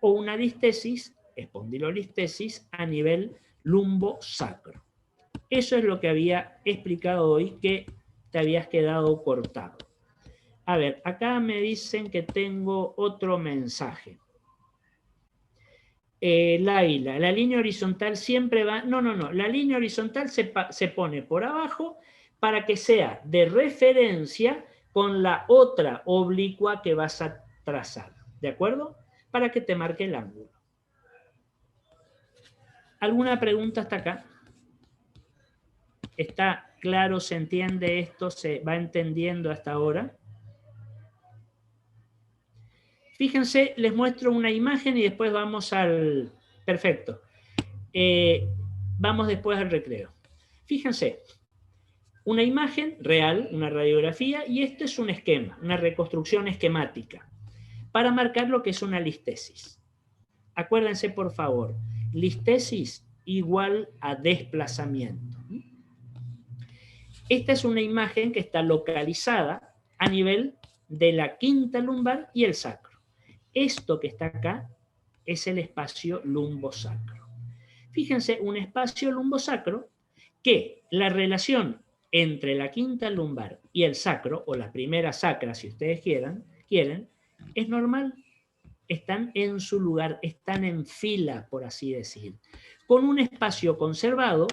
o una listesis, espondilolistesis, a nivel lumbosacro. Eso es lo que había explicado hoy, que te habías quedado cortado. A ver, acá me dicen que tengo otro mensaje. Laila, la línea horizontal siempre va... No, la línea horizontal se pone por abajo para que sea de referencia con la otra oblicua que vas a trazar, ¿de acuerdo? Para que te marque el ángulo. ¿Alguna pregunta hasta acá? ¿Está claro, se entiende esto, se va entendiendo hasta ahora? Fíjense, les muestro una imagen y después vamos al... Perfecto. Vamos después al recreo. Fíjense, una imagen real, una radiografía, y esto es un esquema, una reconstrucción esquemática, para marcar lo que es una listesis. Acuérdense, por favor, listesis igual a desplazamiento. Esta es una imagen que está localizada a nivel de la quinta lumbar y el sacro. Esto que está acá es el espacio lumbosacro. Fíjense, un espacio lumbosacro que la relación entre la quinta lumbar y el sacro, o la primera sacra, si ustedes quieren, es normal. Están en su lugar, están en fila, por así decir. Con un espacio conservado,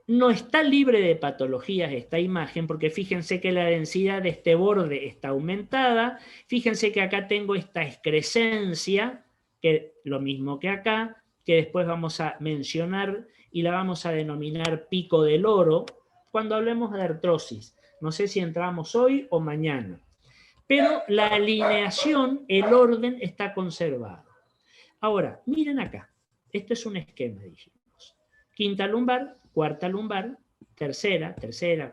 no está libre de patologías esta imagen, porque fíjense que la densidad de este borde está aumentada, fíjense que acá tengo esta excrescencia, que lo mismo que acá, que después vamos a mencionar y la vamos a denominar pico del oro, cuando hablemos de artrosis. No sé si entramos hoy o mañana. Pero la alineación, el orden está conservado. Ahora, miren acá. Esto es un esquema, dijimos. Quinta lumbar, cuarta lumbar, tercera,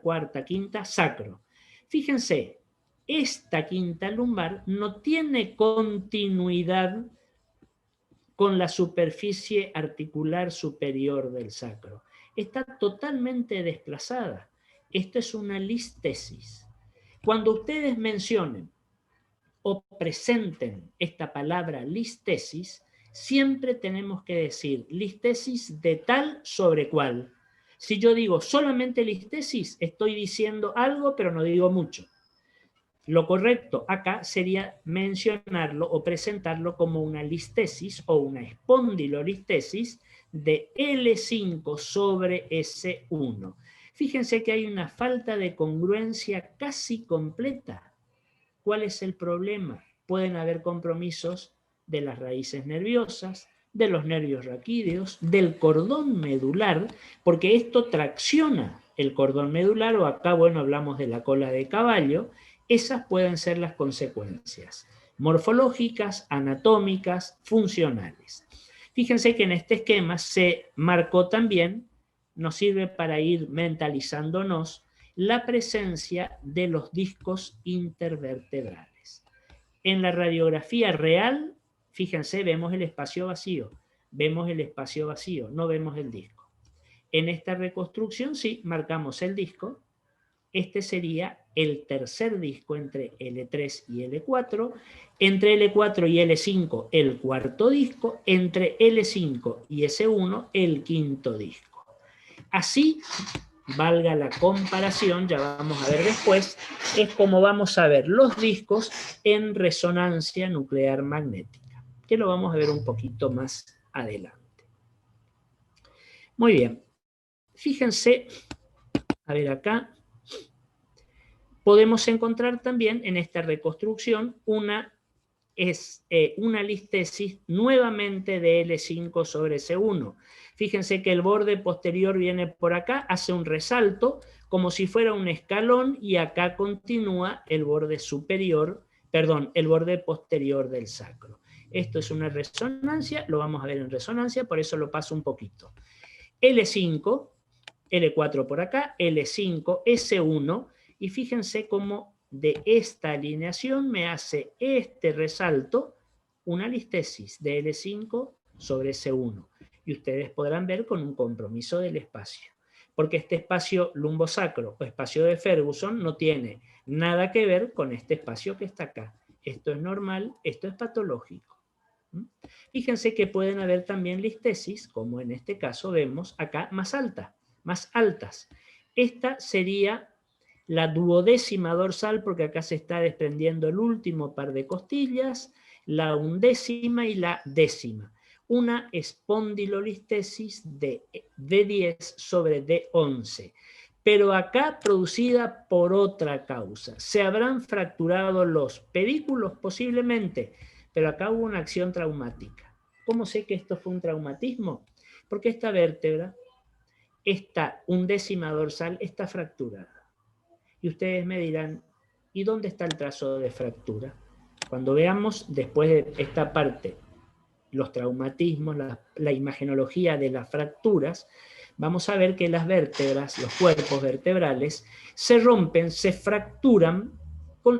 cuarta, quinta, sacro. Fíjense, esta quinta lumbar no tiene continuidad con la superficie articular superior del sacro. Está totalmente desplazada. Esto es una listesis. Cuando ustedes mencionen o presenten esta palabra listesis, siempre tenemos que decir listesis de tal sobre cual. Si yo digo solamente listesis, estoy diciendo algo, pero no digo mucho. Lo correcto acá sería mencionarlo o presentarlo como una listesis o una espondilolistesis de L5 sobre S1. Fíjense que hay una falta de congruencia casi completa. ¿Cuál es el problema? Pueden haber compromisos de las raíces nerviosas, de los nervios raquídeos, del cordón medular, porque esto tracciona el cordón medular, o acá, bueno, hablamos de la cola de caballo. Esas pueden ser las consecuencias morfológicas, anatómicas, funcionales. Fíjense que en este esquema se marcó también, nos sirve para ir mentalizándonos, la presencia de los discos intervertebrales. En la radiografía real, fíjense, vemos el espacio vacío, no vemos el disco. En esta reconstrucción sí, marcamos el disco. Este sería el tercer disco entre L3 y L4, entre L4 y L5 el cuarto disco, entre L5 y S1 el quinto disco. Así, valga la comparación, ya vamos a ver después, es como vamos a ver los discos en resonancia nuclear magnética, que lo vamos a ver un poquito más adelante. Muy bien, fíjense, a ver acá, podemos encontrar también en esta reconstrucción una listesis nuevamente de L5 sobre C1. Fíjense que el borde posterior viene por acá, hace un resalto, como si fuera un escalón, y acá continúa el borde superior, perdón, el borde posterior del sacro. Esto es una resonancia, lo vamos a ver en resonancia, por eso lo paso un poquito. L5, L4 por acá, L5, S1, y fíjense cómo de esta alineación me hace este resalto una listesis de L5 sobre S1. Y ustedes podrán ver con un compromiso del espacio. Porque este espacio lumbosacro o espacio de Ferguson no tiene nada que ver con este espacio que está acá. Esto es normal, esto es patológico. Fíjense que pueden haber también listesis, como en este caso vemos acá, más altas. Esta sería la duodécima dorsal, porque acá se está desprendiendo el último par de costillas, la undécima y la décima. Una espondilolistesis de D10 sobre D11, pero acá producida por otra causa. ¿Se habrán fracturado los pedículos? Posiblemente, pero acá hubo una acción traumática. ¿Cómo sé que esto fue un traumatismo? Porque esta vértebra, esta undécima dorsal, está fracturada. Y ustedes me dirán, ¿y dónde está el trazo de fractura? Cuando veamos después de esta parte los traumatismos, la imagenología de las fracturas, vamos a ver que las vértebras, los cuerpos vertebrales, se rompen, se fracturan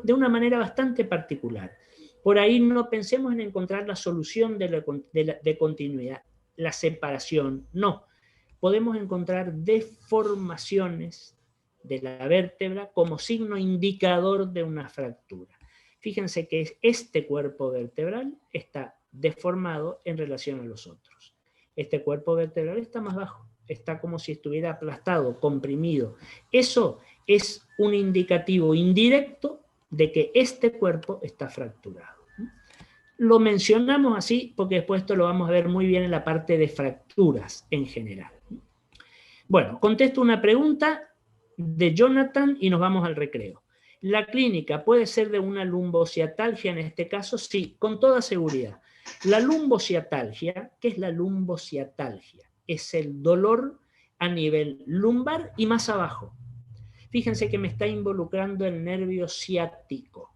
de una manera bastante particular. Por ahí no pensemos en encontrar la solución de continuidad, la separación, no. Podemos encontrar deformaciones de la vértebra como signo indicador de una fractura. Fíjense que este cuerpo vertebral está deformado en relación a los otros. Este cuerpo vertebral está más bajo, está como si estuviera aplastado, comprimido. Eso es un indicativo indirecto de que este cuerpo está fracturado. Lo mencionamos así porque después esto lo vamos a ver muy bien en la parte de fracturas en general. Bueno, contesto una pregunta de Jonathan y nos vamos al recreo. ¿La clínica puede ser de una lumbociatalgia en este caso? Sí, con toda seguridad. La lumbociatalgia, ¿qué es la lumbociatalgia? Es el dolor a nivel lumbar y más abajo. Fíjense que me está involucrando el nervio ciático.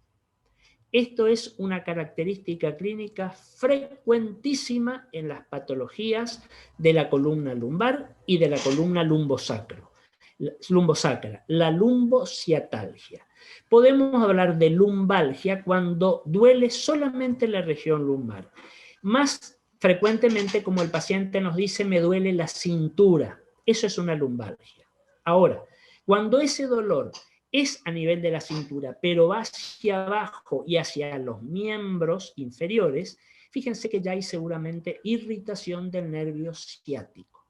Esto es una característica clínica frecuentísima en las patologías de la columna lumbar y de la columna lumbosacra, la lumbociatalgia. Podemos hablar de lumbalgia cuando duele solamente la región lumbar. Más frecuentemente, como el paciente nos dice, me duele la cintura. Eso es una lumbalgia. Ahora, cuando ese dolor es a nivel de la cintura, pero va hacia abajo y hacia los miembros inferiores, fíjense que ya hay seguramente irritación del nervio ciático.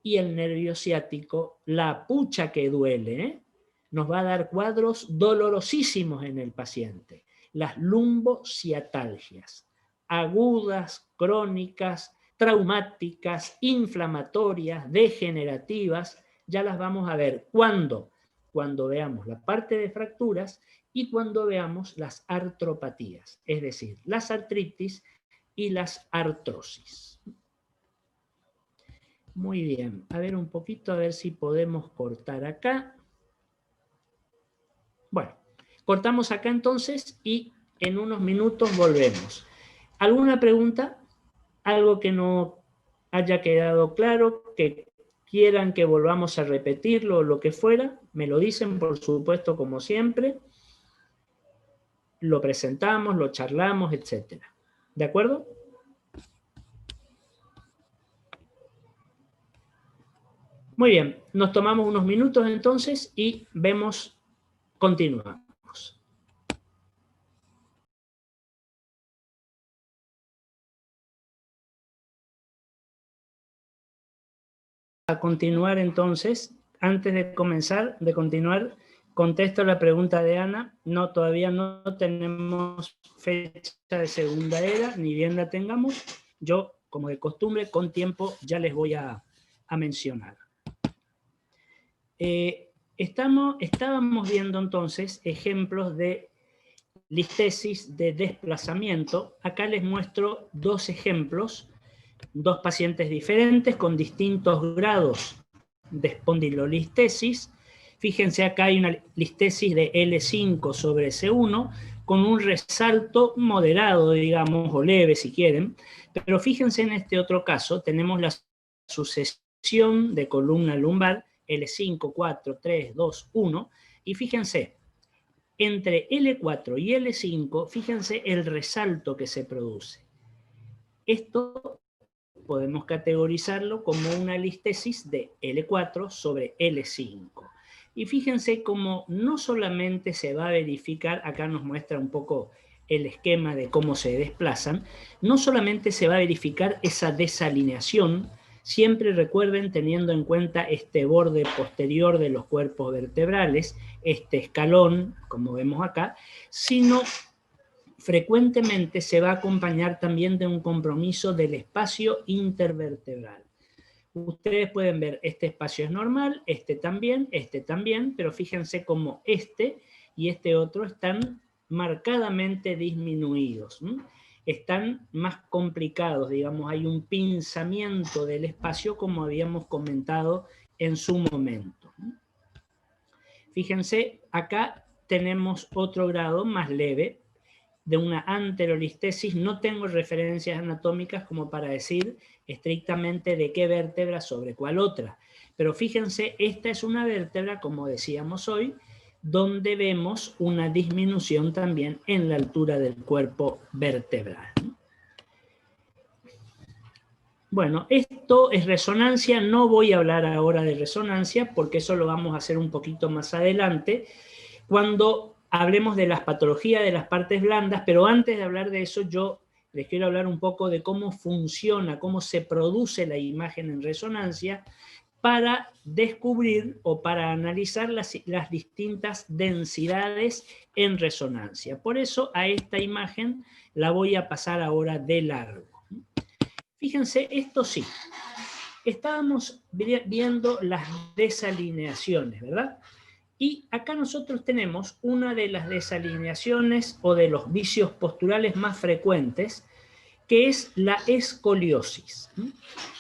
Y el nervio ciático, la pucha que duele, nos va a dar cuadros dolorosísimos en el paciente. Las lumbociatalgias, agudas, crónicas, traumáticas, inflamatorias, degenerativas, ya las vamos a ver. ¿Cuándo? Cuando veamos la parte de fracturas y cuando veamos las artropatías, es decir, las artritis y las artrosis. Muy bien, a ver un poquito, a ver si podemos cortar acá. Bueno, Cortamos acá entonces y en unos minutos volvemos. ¿Alguna pregunta? ¿Algo que no haya quedado claro? ¿Que quieran que volvamos a repetirlo o lo que fuera? Me lo dicen, por supuesto, como siempre. Lo presentamos, lo charlamos, etc. ¿De acuerdo? Muy bien, nos tomamos unos minutos entonces y continuamos. A continuar entonces, antes de continuar, contesto la pregunta de Ana. No, todavía no tenemos fecha de segunda era, ni bien la tengamos. Yo, como de costumbre, con tiempo ya les voy a mencionar. Estábamos viendo entonces ejemplos de listesis de desplazamiento. Acá les muestro dos ejemplos, dos pacientes diferentes con distintos grados de espondilolistesis. Fíjense, acá hay una listesis de L5 sobre S1 con un resalto moderado, digamos, o leve si quieren, pero fíjense en este otro caso, tenemos la sucesión de columna lumbar L5, 4, 3, 2, 1, y fíjense, entre L4 y L5, fíjense el resalto que se produce. Esto podemos categorizarlo como una listesis de L4 sobre L5. Y fíjense cómo no solamente se va a verificar, acá nos muestra un poco el esquema de cómo se desplazan, no solamente se va a verificar esa desalineación, siempre recuerden teniendo en cuenta este borde posterior de los cuerpos vertebrales, este escalón, como vemos acá, sino frecuentemente se va a acompañar también de un compromiso del espacio intervertebral. Ustedes pueden ver, este espacio es normal, este también, pero fíjense cómo este y este otro están marcadamente disminuidos. Están más complicados, digamos, hay un pinzamiento del espacio como habíamos comentado en su momento. Fíjense, acá tenemos otro grado más leve, de una anterolistesis. No tengo referencias anatómicas como para decir estrictamente de qué vértebra sobre cuál otra. Pero fíjense, esta es una vértebra, como decíamos hoy, donde vemos una disminución también en la altura del cuerpo vertebral. Bueno, esto es resonancia. No voy a hablar ahora de resonancia porque eso lo vamos a hacer un poquito más adelante, cuando hablemos de las patologías de las partes blandas, pero antes de hablar de eso, yo les quiero hablar un poco de cómo funciona, cómo se produce la imagen en resonancia para descubrir o para analizar las distintas densidades en resonancia. Por eso a esta imagen la voy a pasar ahora de largo. Fíjense, esto sí, estábamos viendo las desalineaciones, ¿verdad? Y acá nosotros tenemos una de las desalineaciones o de los vicios posturales más frecuentes, que es la escoliosis.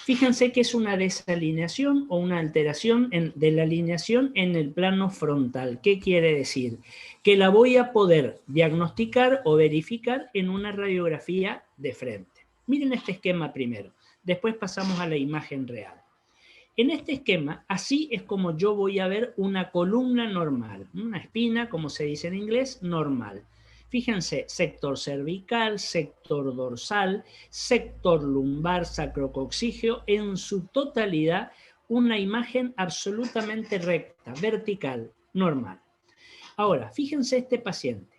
Fíjense que es una desalineación o una alteración de la alineación en el plano frontal. ¿Qué quiere decir? Que la voy a poder diagnosticar o verificar en una radiografía de frente. Miren este esquema primero, después pasamos a la imagen real. En este esquema, así es como yo voy a ver una columna normal, una espina, como se dice en inglés, normal. Fíjense, sector cervical, sector dorsal, sector lumbar, sacrococcígeo, en su totalidad una imagen absolutamente recta, vertical, normal. Ahora, fíjense este paciente.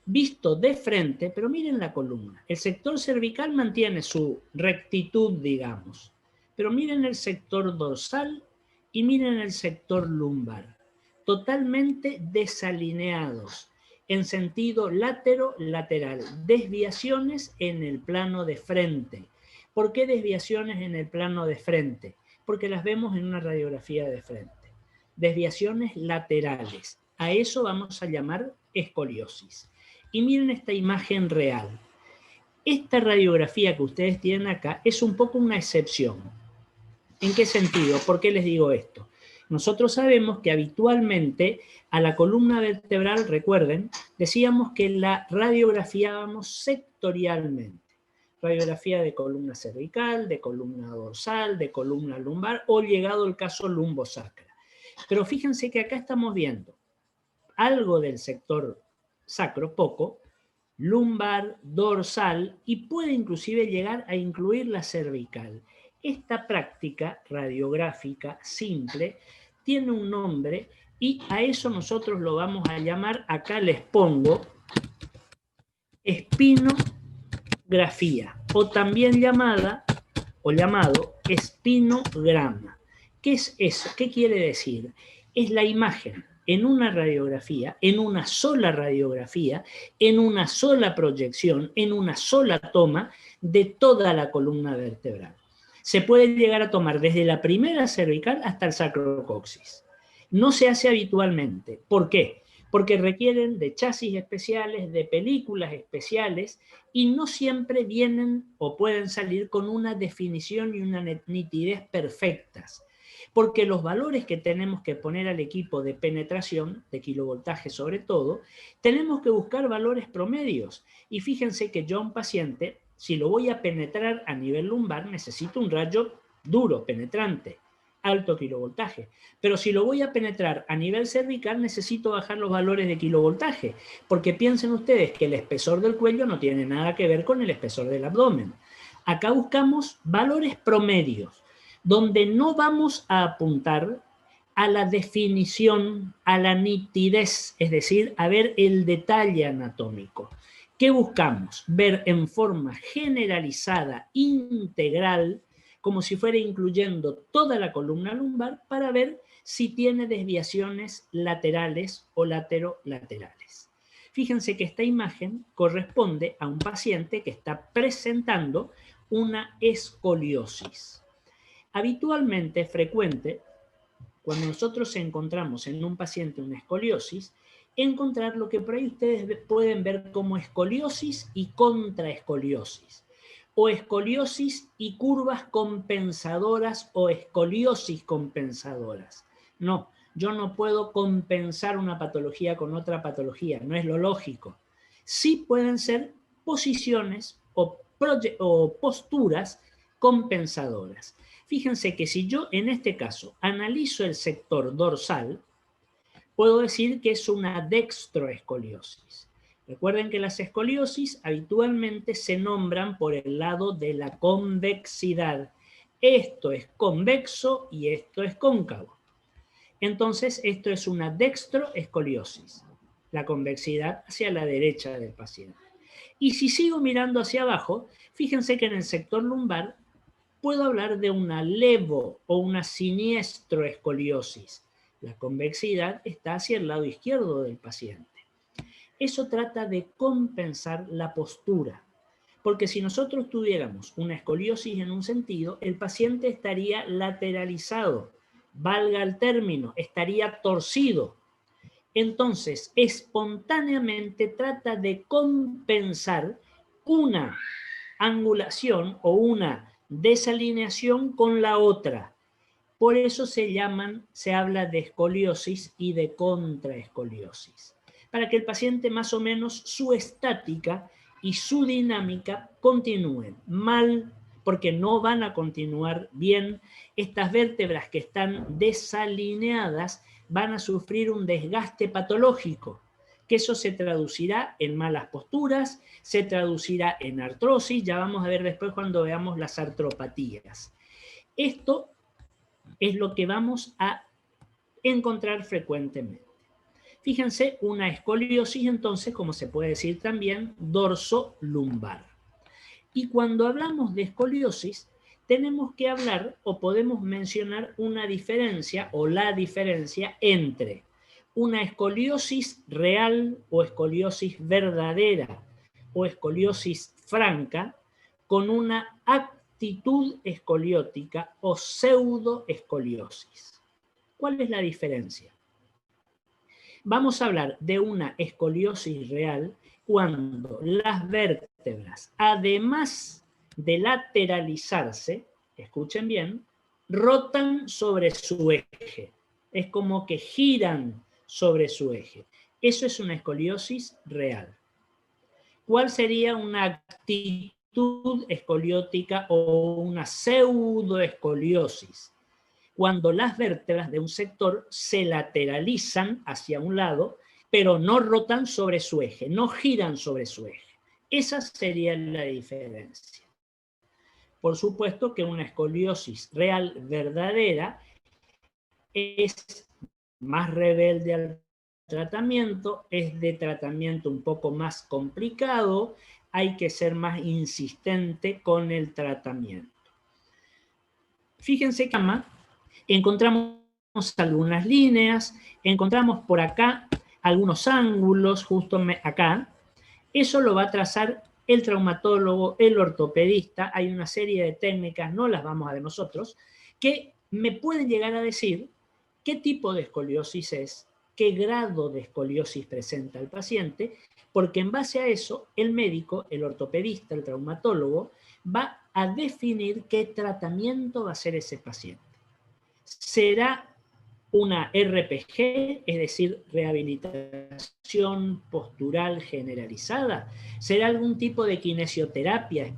Visto de frente, pero miren la columna. El sector cervical mantiene su rectitud, digamos. Pero miren el sector dorsal y miren el sector lumbar. Totalmente desalineados en sentido latero-lateral. Desviaciones en el plano de frente. ¿Por qué desviaciones en el plano de frente? Porque las vemos en una radiografía de frente. Desviaciones laterales. A eso vamos a llamar escoliosis. Y miren esta imagen real. Esta radiografía que ustedes tienen acá es un poco una excepción. ¿En qué sentido? ¿Por qué les digo esto? Nosotros sabemos que habitualmente a la columna vertebral, recuerden, decíamos que la radiografiábamos sectorialmente. Radiografía de columna cervical, de columna dorsal, de columna lumbar o, llegado el caso, lumbosacra. Pero fíjense que acá estamos viendo algo del sector sacro, poco, lumbar, dorsal y puede inclusive llegar a incluir la cervical. Esta práctica radiográfica simple tiene un nombre y a eso nosotros lo vamos a llamar, acá les pongo, espinografía, o también llamada o llamado espinograma. ¿Qué es eso? ¿Qué quiere decir? Es la imagen en una radiografía, en una sola radiografía, en una sola proyección, en una sola toma de toda la columna vertebral. Se puede llegar a tomar desde la primera cervical hasta el sacrocoxis. No se hace habitualmente. ¿Por qué? Porque requieren de chasis especiales, de películas especiales, y no siempre vienen o pueden salir con una definición y una nitidez perfectas. Porque los valores que tenemos que poner al equipo de penetración, de kilovoltaje sobre todo, tenemos que buscar valores promedios. Y fíjense que yo a un paciente, si lo voy a penetrar a nivel lumbar, necesito un rayo duro, penetrante, alto kilovoltaje. Pero si lo voy a penetrar a nivel cervical, necesito bajar los valores de kilovoltaje, porque piensen ustedes que el espesor del cuello no tiene nada que ver con el espesor del abdomen. Acá buscamos valores promedios, donde no vamos a apuntar a la definición, a la nitidez, es decir, a ver el detalle anatómico. ¿Qué buscamos? Ver en forma generalizada, integral, como si fuera incluyendo toda la columna lumbar, para ver si tiene desviaciones laterales o laterolaterales. Fíjense que esta imagen corresponde a un paciente que está presentando una escoliosis. Habitualmente frecuente, cuando nosotros encontramos en un paciente una escoliosis, encontrar lo que por ahí ustedes pueden ver como escoliosis y contraescoliosis, o escoliosis y curvas compensadoras o escoliosis compensadoras. No, yo no puedo compensar una patología con otra patología, no es lo lógico. Sí pueden ser posiciones o posturas compensadoras. Fíjense que si yo en este caso analizo el sector dorsal, puedo decir que es una dextroescoliosis. Recuerden que las escoliosis habitualmente se nombran por el lado de la convexidad. Esto es convexo y esto es cóncavo. Entonces, esto es una dextroescoliosis, la convexidad hacia la derecha del paciente. Y si sigo mirando hacia abajo, fíjense que en el sector lumbar puedo hablar de una levo o una siniestroescoliosis. La convexidad está hacia el lado izquierdo del paciente. Eso trata de compensar la postura, porque si nosotros tuviéramos una escoliosis en un sentido, el paciente estaría lateralizado, valga el término, estaría torcido. Entonces, espontáneamente trata de compensar una angulación o una desalineación con la otra. Por eso se habla de escoliosis y de contraescoliosis, para que el paciente más o menos su estática y su dinámica continúen. Mal, porque no van a continuar bien. Estas vértebras que están desalineadas van a sufrir un desgaste patológico, que eso se traducirá en malas posturas, se traducirá en artrosis, ya vamos a ver después cuando veamos las artropatías. Esto es lo que vamos a encontrar frecuentemente. Fíjense, una escoliosis entonces, como se puede decir también, dorso-lumbar. Y cuando hablamos de escoliosis, tenemos que hablar o podemos mencionar una diferencia o la diferencia entre una escoliosis real o escoliosis verdadera o escoliosis franca con una actitud escoliótica o pseudoescoliosis. ¿Cuál es la diferencia? Vamos a hablar de una escoliosis real cuando las vértebras, además de lateralizarse, escuchen bien, rotan sobre su eje. Es como que giran sobre su eje. Eso es una escoliosis real. ¿Cuál sería una actitud escoliótica o una pseudoescoliosis? Cuando las vértebras de un sector se lateralizan hacia un lado, pero no rotan sobre su eje, no giran sobre su eje. Esa sería la diferencia. Por supuesto que una escoliosis real verdadera es más rebelde al tratamiento, es de tratamiento un poco más complicado, hay que ser más insistente con el tratamiento. Fíjense que acá encontramos algunas líneas, encontramos por acá algunos ángulos, justo acá. Eso lo va a trazar el traumatólogo, el ortopedista. Hay una serie de técnicas, no las vamos a ver nosotros, que me pueden llegar a decir qué tipo de escoliosis es, qué grado de escoliosis presenta el paciente, porque en base a eso el médico, el ortopedista, el traumatólogo, va a definir qué tratamiento va a hacer ese paciente. ¿Será una RPG, es decir, rehabilitación postural generalizada? ¿Será algún tipo de kinesioterapia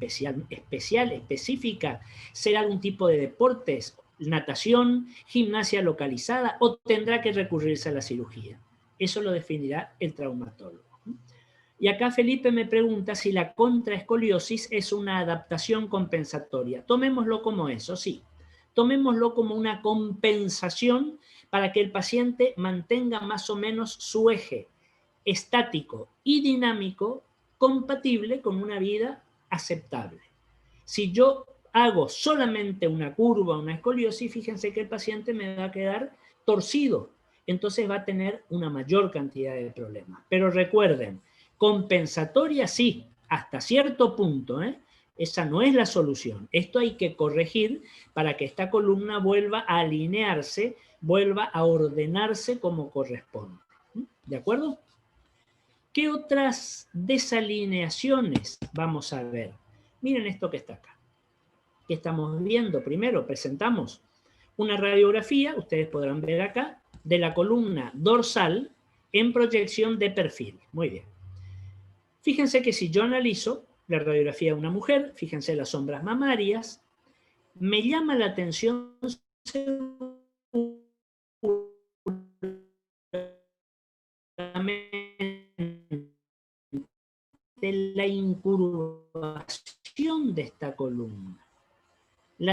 específica? ¿Será algún tipo de deportes, natación, gimnasia localizada, o tendrá que recurrirse a la cirugía? Eso lo definirá el traumatólogo. Y acá Felipe me pregunta si la contraescoliosis es una adaptación compensatoria. Tomémoslo como eso, sí. Tomémoslo como una compensación para que el paciente mantenga más o menos su eje estático y dinámico compatible con una vida aceptable. Si yo hago solamente una curva, una escoliosis, fíjense que el paciente me va a quedar torcido. Entonces va a tener una mayor cantidad de problemas. Pero recuerden, compensatoria sí, hasta cierto punto, ¿eh? Esa no es la solución. Esto hay que corregir para que esta columna vuelva a alinearse, vuelva a ordenarse como corresponde. ¿De acuerdo? ¿Qué otras desalineaciones vamos a ver? Miren esto que está acá. ¿Qué estamos viendo? Primero presentamos una radiografía, ustedes podrán ver acá, de la columna dorsal en proyección de perfil. Muy bien. Fíjense que si yo analizo la radiografía de una mujer, fíjense las sombras mamarias, me llama la atención de la incurvación de esta columna.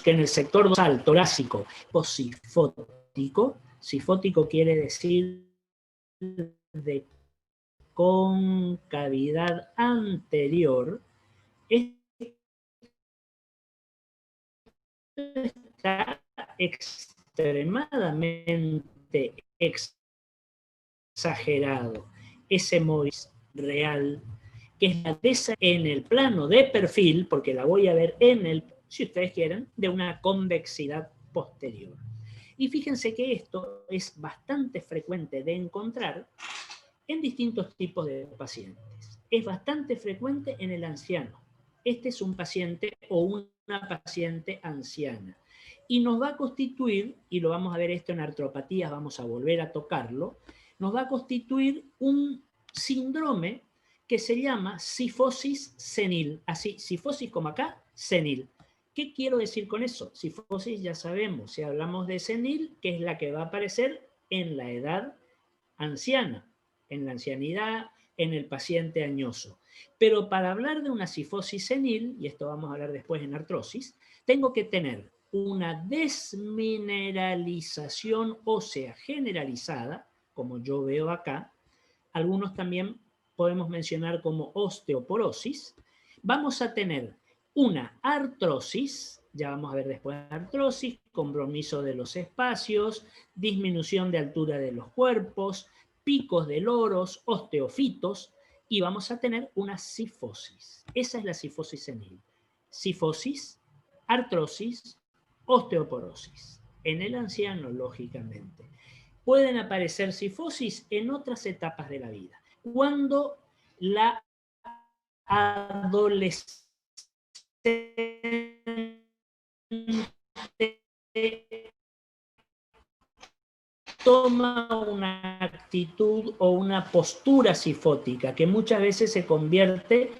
Que en el sector dorsal torácico sifótico, sifótico quiere decir de concavidad anterior, está extremadamente exagerado. Ese movimiento real, que es la en el plano de perfil, porque la voy a ver en el, si ustedes quieren, de una convexidad posterior. Y fíjense que esto es bastante frecuente de encontrar en distintos tipos de pacientes. Es bastante frecuente en el anciano. Este es un paciente o una paciente anciana. Y nos va a constituir, y lo vamos a ver esto en artropatías, vamos a volver a tocarlo, nos va a constituir un síndrome que se llama cifosis senil. Así, cifosis como acá, senil. ¿Qué quiero decir con eso? Cifosis ya sabemos, si hablamos de senil, que es la que va a aparecer en la edad anciana, en la ancianidad, en el paciente añoso. Pero para hablar de una cifosis senil, y esto vamos a hablar después en artrosis, tengo que tener una desmineralización ósea generalizada, como yo veo acá. Algunos también podemos mencionar como osteoporosis. Vamos a tener una artrosis, ya vamos a ver después artrosis, compromiso de los espacios, disminución de altura de los cuerpos, picos de loros, osteofitos, y vamos a tener una cifosis. Esa es la cifosis senil. Cifosis, artrosis, osteoporosis. En el anciano, lógicamente. Pueden aparecer cifosis en otras etapas de la vida. Cuando la adolescencia toma una actitud o una postura sifótica que muchas veces se convierte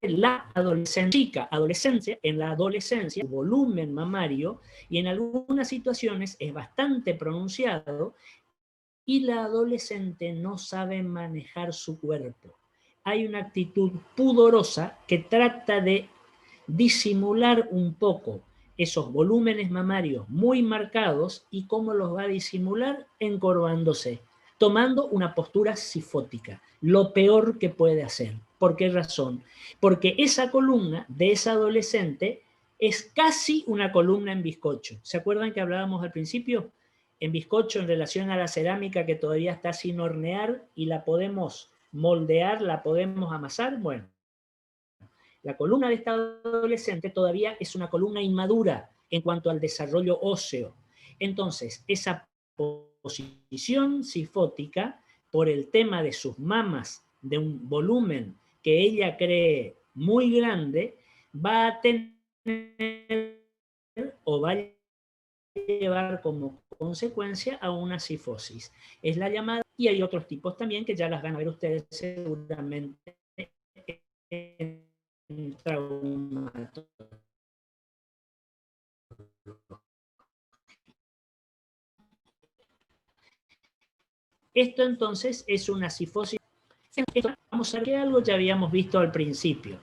en la adolescencia, en la adolescencia, el volumen mamario, y en algunas situaciones es bastante pronunciado, y la adolescente no sabe manejar su cuerpo. Hay una actitud pudorosa que trata de disimular un poco esos volúmenes mamarios muy marcados. ¿Y cómo los va a disimular? Encorvándose, tomando una postura sifótica, lo peor que puede hacer. ¿Por qué razón? Porque esa columna de esa adolescente es casi una columna en bizcocho. ¿Se acuerdan que hablábamos al principio? En bizcocho en relación a la cerámica que todavía está sin hornear y la podemos moldear, la podemos amasar. Bueno, la columna de esta adolescente todavía es una columna inmadura en cuanto al desarrollo óseo. Entonces, esa posición sifótica, por el tema de sus mamas, de un volumen que ella cree muy grande, va a tener o va a llevar como consecuencia a una sifosis. Es la llamada, y hay otros tipos también que ya las van a ver ustedes seguramente en traumatología. Esto entonces es una sifosis. Vamos a ver que algo ya habíamos visto al principio.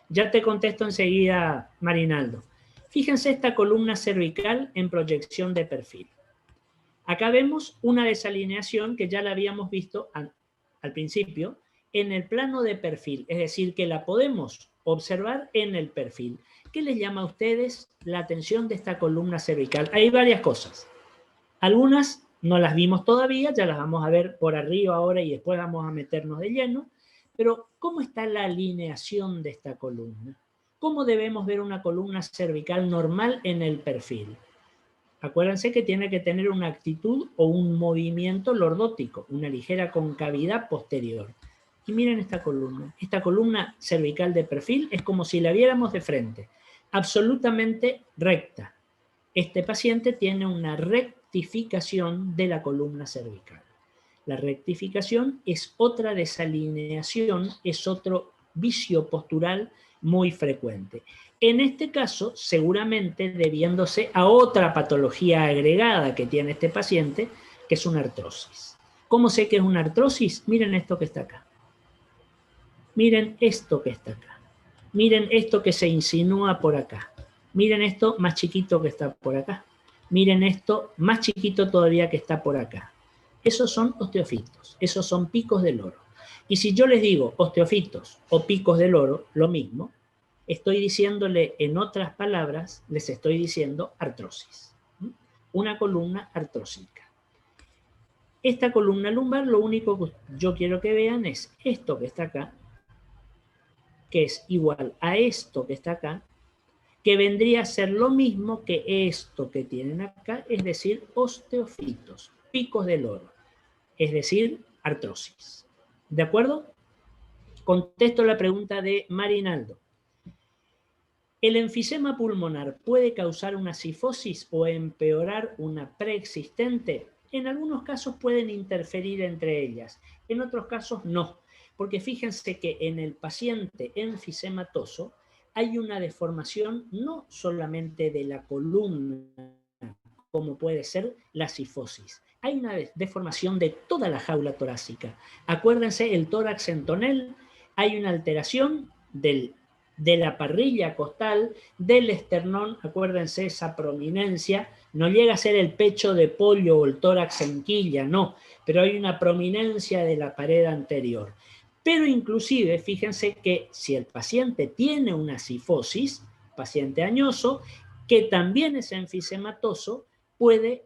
Ya te contesto enseguida, Marinaldo. Fíjense esta columna cervical en proyección de perfil. Acá vemos una desalineación que ya la habíamos visto al principio en el plano de perfil, es decir, que la podemos observar en el perfil. ¿Qué les llama a ustedes la atención de esta columna cervical? Hay varias cosas. Algunas no las vimos todavía, ya las vamos a ver por arriba ahora y después vamos a meternos de lleno. Pero, ¿cómo está la alineación de esta columna? ¿Cómo debemos ver una columna cervical normal en el perfil? Acuérdense que tiene que tener una actitud o un movimiento lordótico, una ligera concavidad posterior. Y miren esta columna cervical de perfil es como si la viéramos de frente, absolutamente recta. Este paciente tiene una rectificación de la columna cervical. La rectificación es otra desalineación, es otro vicio postural muy frecuente. En este caso, seguramente debiéndose a otra patología agregada que tiene este paciente, que es una artrosis. ¿Cómo sé que es una artrosis? Miren esto que está acá. Miren esto que está acá. Miren esto que se insinúa por acá. Miren esto más chiquito que está por acá. Miren esto más chiquito todavía que está por acá. Esos son osteofitos, esos son picos del loro. Y si yo les digo osteofitos o picos del loro, lo mismo, estoy diciéndole en otras palabras, les estoy diciendo artrosis. Una columna artrósica. Esta columna lumbar, lo único que yo quiero que vean es esto que está acá, que es igual a esto que está acá, que vendría a ser lo mismo que esto que tienen acá, es decir, osteofitos, picos del loro, es decir, artrosis. ¿De acuerdo? Contesto la pregunta de Marinaldo. ¿El enfisema pulmonar puede causar una sifosis o empeorar una preexistente? En algunos casos pueden interferir entre ellas, en otros casos no, porque fíjense que en el paciente enfisematoso hay una deformación no solamente de la columna, como puede ser la sifosis. Hay una deformación de toda la jaula torácica. Acuérdense, el tórax en tonel, hay una alteración de la parrilla costal, del esternón, acuérdense esa prominencia, no llega a ser el pecho de pollo o el tórax en quilla, no, pero hay una prominencia de la pared anterior. Pero inclusive, fíjense que si el paciente tiene una sifosis, paciente añoso, que también es enfisematoso, puede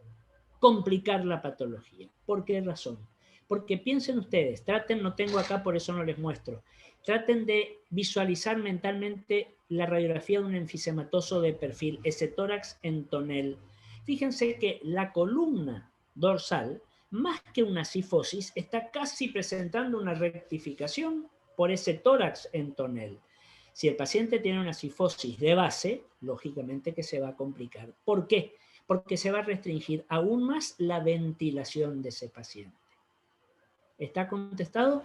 complicar la patología. ¿Por qué razón? Porque piensen ustedes, traten, no tengo acá, por eso no les muestro, traten de visualizar mentalmente la radiografía de un enfisematoso de perfil, ese tórax en tonel. Fíjense que la columna dorsal, más que una sifosis, está casi presentando una rectificación por ese tórax en tonel. Si el paciente tiene una sifosis de base, lógicamente que se va a complicar. ¿Por qué? porque se va a restringir aún más la ventilación de ese paciente. ¿Está contestado?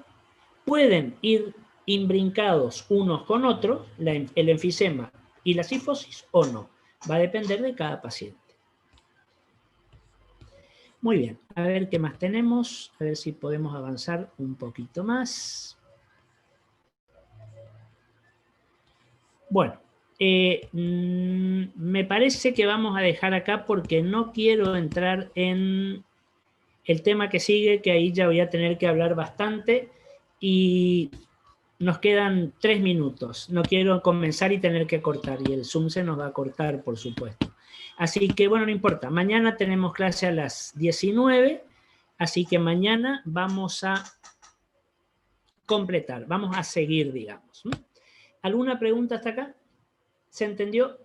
Pueden ir imbrincados unos con otros, el enfisema y la cifosis, o no. Va a depender de cada paciente. Muy bien, a ver qué más tenemos, a ver si podemos avanzar un poquito más. Bueno, me parece que vamos a dejar acá porque no quiero entrar en el tema que sigue, que ahí ya voy a tener que hablar bastante y nos quedan 3 minutos. No quiero comenzar y tener que cortar, y el Zoom se nos va a cortar, por supuesto. Así que, bueno, no importa. Mañana tenemos clase a las 19, así que mañana vamos a completar, vamos a seguir, digamos. ¿Alguna pregunta hasta acá? ¿Se entendió?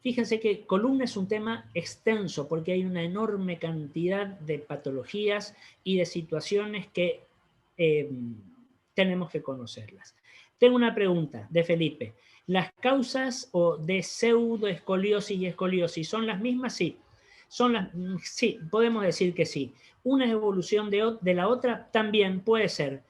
Fíjense que columna es un tema extenso porque hay una enorme cantidad de patologías y de situaciones que tenemos que conocerlas. Tengo una pregunta de Felipe. ¿Las causas de pseudoescoliosis y escoliosis son las mismas? Sí. Sí, podemos decir que sí. Una es evolución de la otra, también puede ser.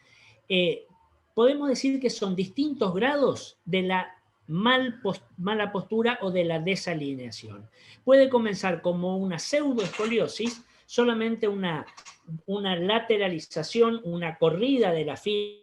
Podemos decir que son distintos grados de la mala postura o de la desalineación. Puede comenzar como una pseudoescoliosis, solamente una lateralización, una corrida de la fila,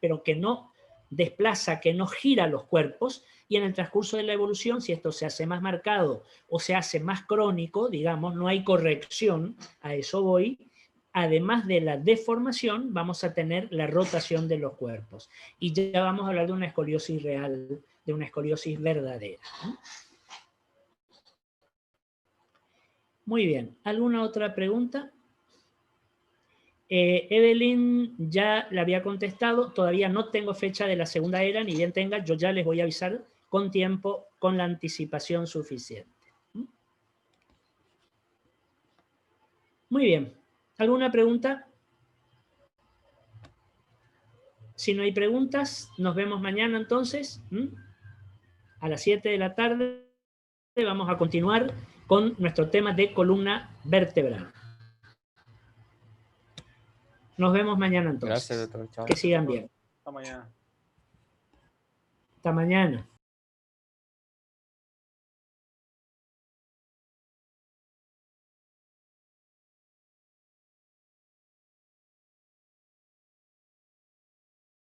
pero que no desplaza, que no gira los cuerpos, y en el transcurso de la evolución, si esto se hace más marcado o se hace más crónico, digamos, no hay corrección, a eso voy, además de la deformación, vamos a tener la rotación de los cuerpos. Y ya vamos a hablar de una escoliosis real, de una escoliosis verdadera. Muy bien. ¿Alguna otra pregunta? Evelyn ya le había contestado. Todavía no tengo fecha de la segunda era, ni bien tenga, yo ya les voy a avisar con tiempo, con la anticipación suficiente. Muy bien. ¿Alguna pregunta? Si no hay preguntas, nos vemos mañana entonces, a las 7 de la tarde. Vamos a continuar con nuestro tema de columna vertebral. Nos vemos mañana entonces. Gracias, doctor. Chao. Que sigan bien. Hasta mañana. Hasta mañana.